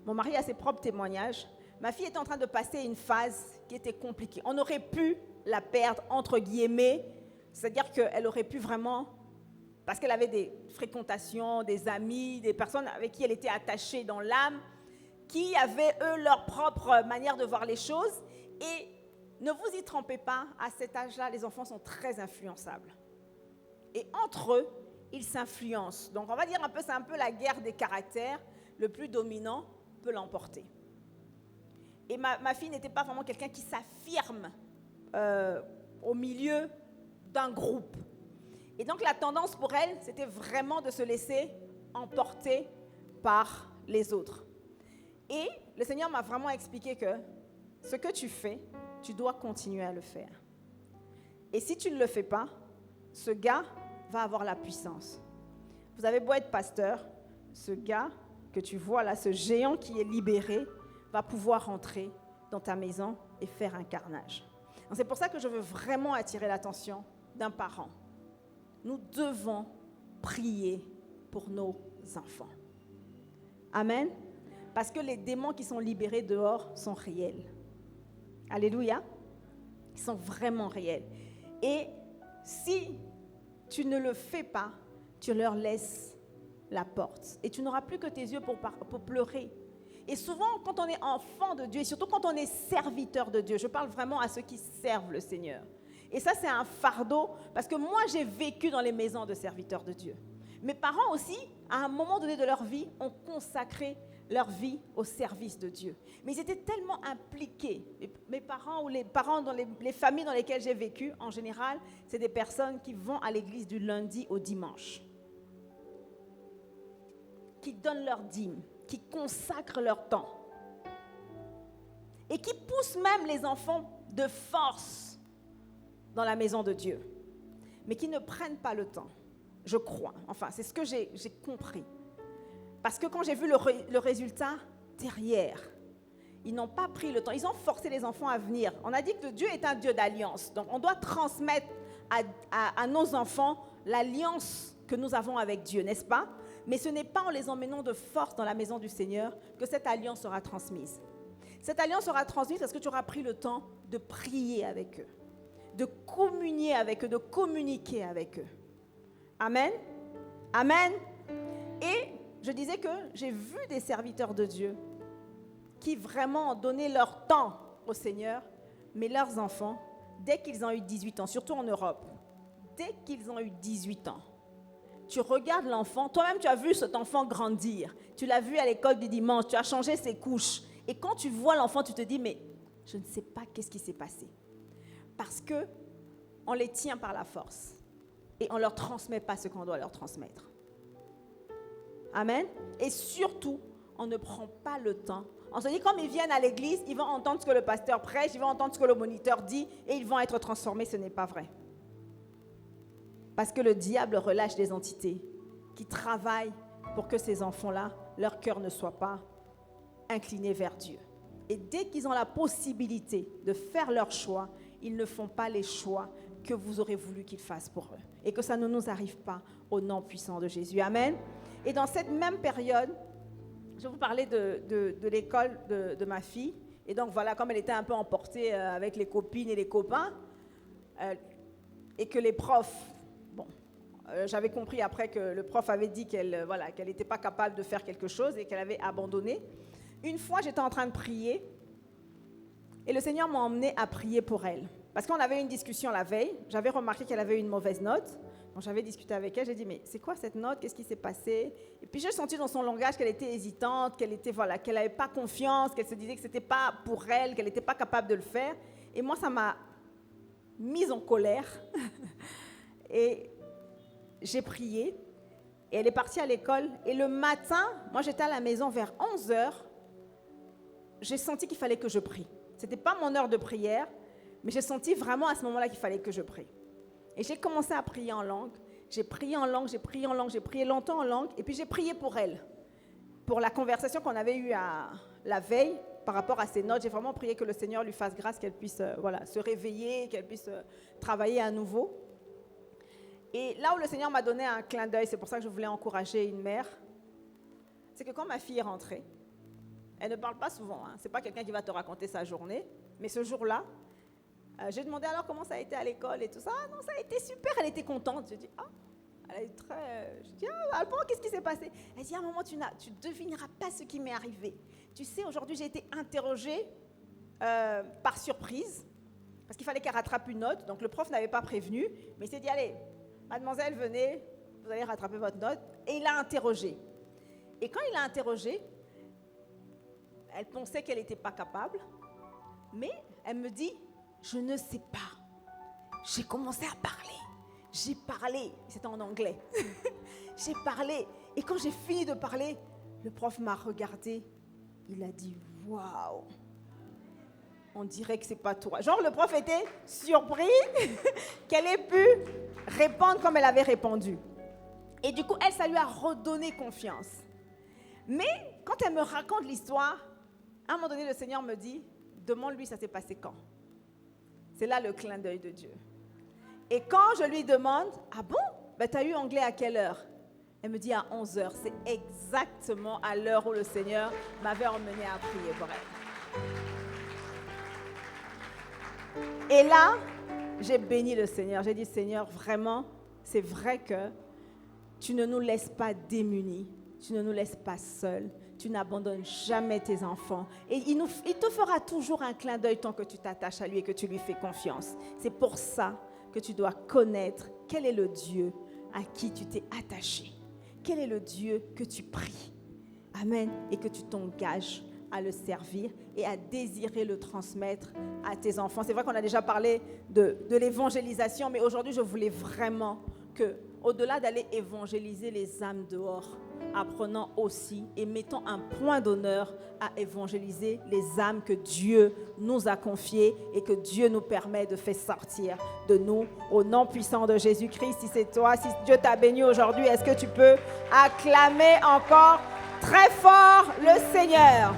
mon mari a ses propres témoignages, ma fille est en train de passer une phase qui était compliquée. On aurait pu la perdre, entre guillemets, c'est-à-dire qu'elle aurait pu vraiment, parce qu'elle avait des fréquentations, des amis, des personnes avec qui elle était attachée dans l'âme, qui avaient, eux, leur propre manière de voir les choses. Et ne vous y trompez pas, à cet âge-là, les enfants sont très influençables. Et entre eux, ils s'influencent. Donc, on va dire c'est un peu la guerre des caractères. Le plus dominant peut l'emporter. Et ma fille n'était pas vraiment quelqu'un qui s'affirme au milieu d'un groupe. Et donc, la tendance pour elle, c'était vraiment de se laisser emporter par les autres. Et le Seigneur m'a vraiment expliqué que ce que tu fais, tu dois continuer à le faire. Et si tu ne le fais pas, ce gars va avoir la puissance. Vous avez beau être pasteur, ce gars que tu vois là, ce géant qui est libéré, va pouvoir rentrer dans ta maison et faire un carnage. Donc, c'est pour ça que je veux vraiment attirer l'attention d'un parent. Nous devons prier pour nos enfants. Amen. Parce que les démons qui sont libérés dehors sont réels. Alléluia. Ils sont vraiment réels. Et si tu ne le fais pas, tu leur laisses la porte. Et tu n'auras plus que tes yeux pour pleurer. Et souvent, quand on est enfant de Dieu, et surtout quand on est serviteur de Dieu, je parle vraiment à ceux qui servent le Seigneur. Et ça, c'est un fardeau, parce que moi, j'ai vécu dans les maisons de serviteurs de Dieu. Mes parents aussi, à un moment donné de leur vie, ont consacré leur vie au service de Dieu. Mais ils étaient tellement impliqués. Mes parents ou les parents dans les familles dans lesquelles j'ai vécu, en général, c'est des personnes qui vont à l'église du lundi au dimanche, qui donnent leur dîme, qui consacrent leur temps et qui poussent même les enfants de force dans la maison de Dieu, mais qui ne prennent pas le temps, je crois. Enfin, c'est ce que j'ai compris. Parce que quand j'ai vu le résultat derrière, ils n'ont pas pris le temps. Ils ont forcé les enfants à venir. On a dit que Dieu est un Dieu d'alliance. Donc, on doit transmettre à nos enfants l'alliance que nous avons avec Dieu, n'est-ce pas? Mais ce n'est pas en les emmenant de force dans la maison du Seigneur que cette alliance sera transmise. Cette alliance sera transmise parce que tu auras pris le temps de prier avec eux, de communier avec eux, de communiquer avec eux. Amen. Amen. Et je disais que j'ai vu des serviteurs de Dieu qui vraiment ont donné leur temps au Seigneur, mais leurs enfants, dès qu'ils ont eu 18 ans, surtout en Europe, dès qu'ils ont eu 18 ans, tu regardes l'enfant, toi-même tu as vu cet enfant grandir, tu l'as vu à l'école du dimanche, tu as changé ses couches, et quand tu vois l'enfant, tu te dis, mais je ne sais pas qu'est-ce qui s'est passé. Parce qu'on les tient par la force, et on ne leur transmet pas ce qu'on doit leur transmettre. Amen. Et surtout, on ne prend pas le temps. On se dit, comme ils viennent à l'église, ils vont entendre ce que le pasteur prêche, ils vont entendre ce que le moniteur dit, et ils vont être transformés. Ce n'est pas vrai. Parce que le diable relâche des entités qui travaillent pour que ces enfants-là, leur cœur ne soit pas incliné vers Dieu. Et dès qu'ils ont la possibilité de faire leur choix, ils ne font pas les choix que vous aurez voulu qu'ils fassent pour eux. Et que ça ne nous arrive pas au nom puissant de Jésus. Amen. Et dans cette même période, je vais vous parler de l'école de ma fille. Et donc voilà, comme elle était un peu emportée avec les copines et les copains, et que les profs, j'avais compris après que le prof avait dit qu'elle n'était pas capable de faire quelque chose et qu'elle avait abandonné. Une fois, j'étais en train de prier et le Seigneur m'a emmenée à prier pour elle. Parce qu'on avait eu une discussion la veille, j'avais remarqué qu'elle avait eu une mauvaise note. Donc j'avais discuté avec elle, j'ai dit, mais c'est quoi cette note? Qu'est-ce qui s'est passé? Et puis j'ai senti dans son langage qu'elle était hésitante, qu'elle n'avait pas confiance, qu'elle se disait que ce n'était pas pour elle, qu'elle n'était pas capable de le faire. Et moi, ça m'a mise en colère. Et j'ai prié. Et elle est partie à l'école. Et le matin, moi j'étais à la maison vers 11h. J'ai senti qu'il fallait que je prie. Ce n'était pas mon heure de prière, mais j'ai senti vraiment à ce moment-là qu'il fallait que je prie. Et j'ai commencé à prier en langue. J'ai prié en langue, j'ai prié en langue, j'ai prié longtemps en langue. Et puis j'ai prié pour elle. Pour la conversation qu'on avait eue la veille par rapport à ses notes. J'ai vraiment prié que le Seigneur lui fasse grâce, qu'elle puisse se réveiller, qu'elle puisse travailler à nouveau. Et là où le Seigneur m'a donné un clin d'œil, c'est pour ça que je voulais encourager une mère, c'est que quand ma fille est rentrée, elle ne parle pas souvent, hein. Ce n'est pas quelqu'un qui va te raconter sa journée, mais ce jour-là, j'ai demandé alors comment ça a été à l'école et tout ça. Ah non, ça a été super, elle était contente. J'ai dit, elle est très... Je dis, Alban, qu'est-ce qui s'est passé? Elle dit, maman, tu ne devineras pas ce qui m'est arrivé. Tu sais, aujourd'hui, j'ai été interrogée par surprise, parce qu'il fallait qu'elle rattrape une note. Donc, le prof n'avait pas prévenu, mais il s'est dit, allez, mademoiselle, venez, vous allez rattraper votre note. Et il l'a interrogée. Et quand il l'a interrogée, elle pensait qu'elle n'était pas capable, mais elle me dit, je ne sais pas. J'ai commencé à parler. J'ai parlé. C'était en anglais. J'ai parlé. Et quand j'ai fini de parler, le prof m'a regardé. Il a dit, waouh. On dirait que c'est pas toi. Genre, le prof était surpris qu'elle ait pu répondre comme elle avait répondu. Et du coup, ça lui a redonné confiance. Mais quand elle me raconte l'histoire, À un moment donné, le Seigneur me dit, demande-lui ça s'est passé quand. C'est là le clin d'œil de Dieu. Et quand je lui demande, ah bon, ben, tu as eu anglais à quelle heure? Elle me dit à 11h. C'est exactement à l'heure où le Seigneur m'avait emmené à prier pour elle. Et là, j'ai béni le Seigneur. J'ai dit, Seigneur, vraiment, c'est vrai que tu ne nous laisses pas démunis. Tu ne nous laisses pas seuls. Tu n'abandonnes jamais tes enfants. Et il te fera toujours un clin d'œil tant que tu t'attaches à lui et que tu lui fais confiance. C'est pour ça que tu dois connaître quel est le Dieu à qui tu t'es attaché. Quel est le Dieu que tu pries. Amen. Et que tu t'engages à le servir et à désirer le transmettre à tes enfants. C'est vrai qu'on a déjà parlé de l'évangélisation, mais aujourd'hui, je voulais vraiment que, au-delà d'aller évangéliser les âmes dehors, apprenons aussi et mettons un point d'honneur à évangéliser les âmes que Dieu nous a confiées et que Dieu nous permet de faire sortir de nous au nom puissant de Jésus-Christ. Si c'est toi, si Dieu t'a béni aujourd'hui, est-ce que tu peux acclamer encore très fort le Seigneur?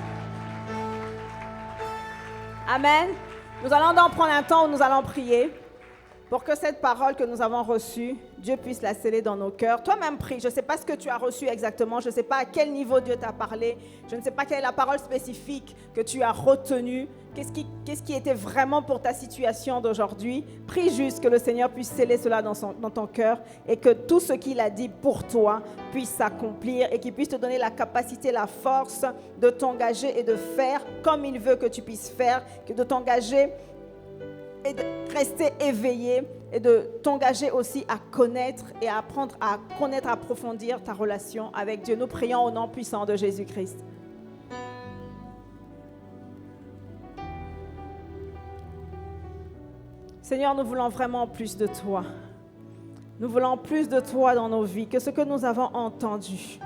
Amen. Nous allons donc prendre un temps où nous allons prier pour que cette parole que nous avons reçue, Dieu puisse la sceller dans nos cœurs. Toi-même prie. Je ne sais pas ce que tu as reçu exactement. Je ne sais pas à quel niveau Dieu t'a parlé. Je ne sais pas quelle est la parole spécifique que tu as retenue. Qu'est-ce qui était vraiment pour ta situation d'aujourd'hui? Prie juste que le Seigneur puisse sceller cela dans ton cœur et que tout ce qu'il a dit pour toi puisse s'accomplir et qu'il puisse te donner la capacité, la force de t'engager et de faire comme il veut que tu puisses faire, que de t'engager et de rester éveillé et de t'engager aussi à connaître et à apprendre à connaître, à approfondir ta relation avec Dieu. Nous prions au nom puissant de Jésus-Christ. Seigneur, nous voulons vraiment plus de toi. Nous voulons plus de toi dans nos vies, que ce que nous avons entendu,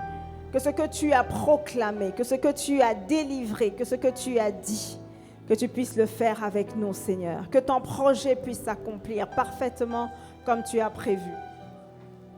que ce que tu as proclamé, que ce que tu as délivré, que ce que tu as dit, que tu puisses le faire avec nous, Seigneur. Que ton projet puisse s'accomplir parfaitement comme tu as prévu.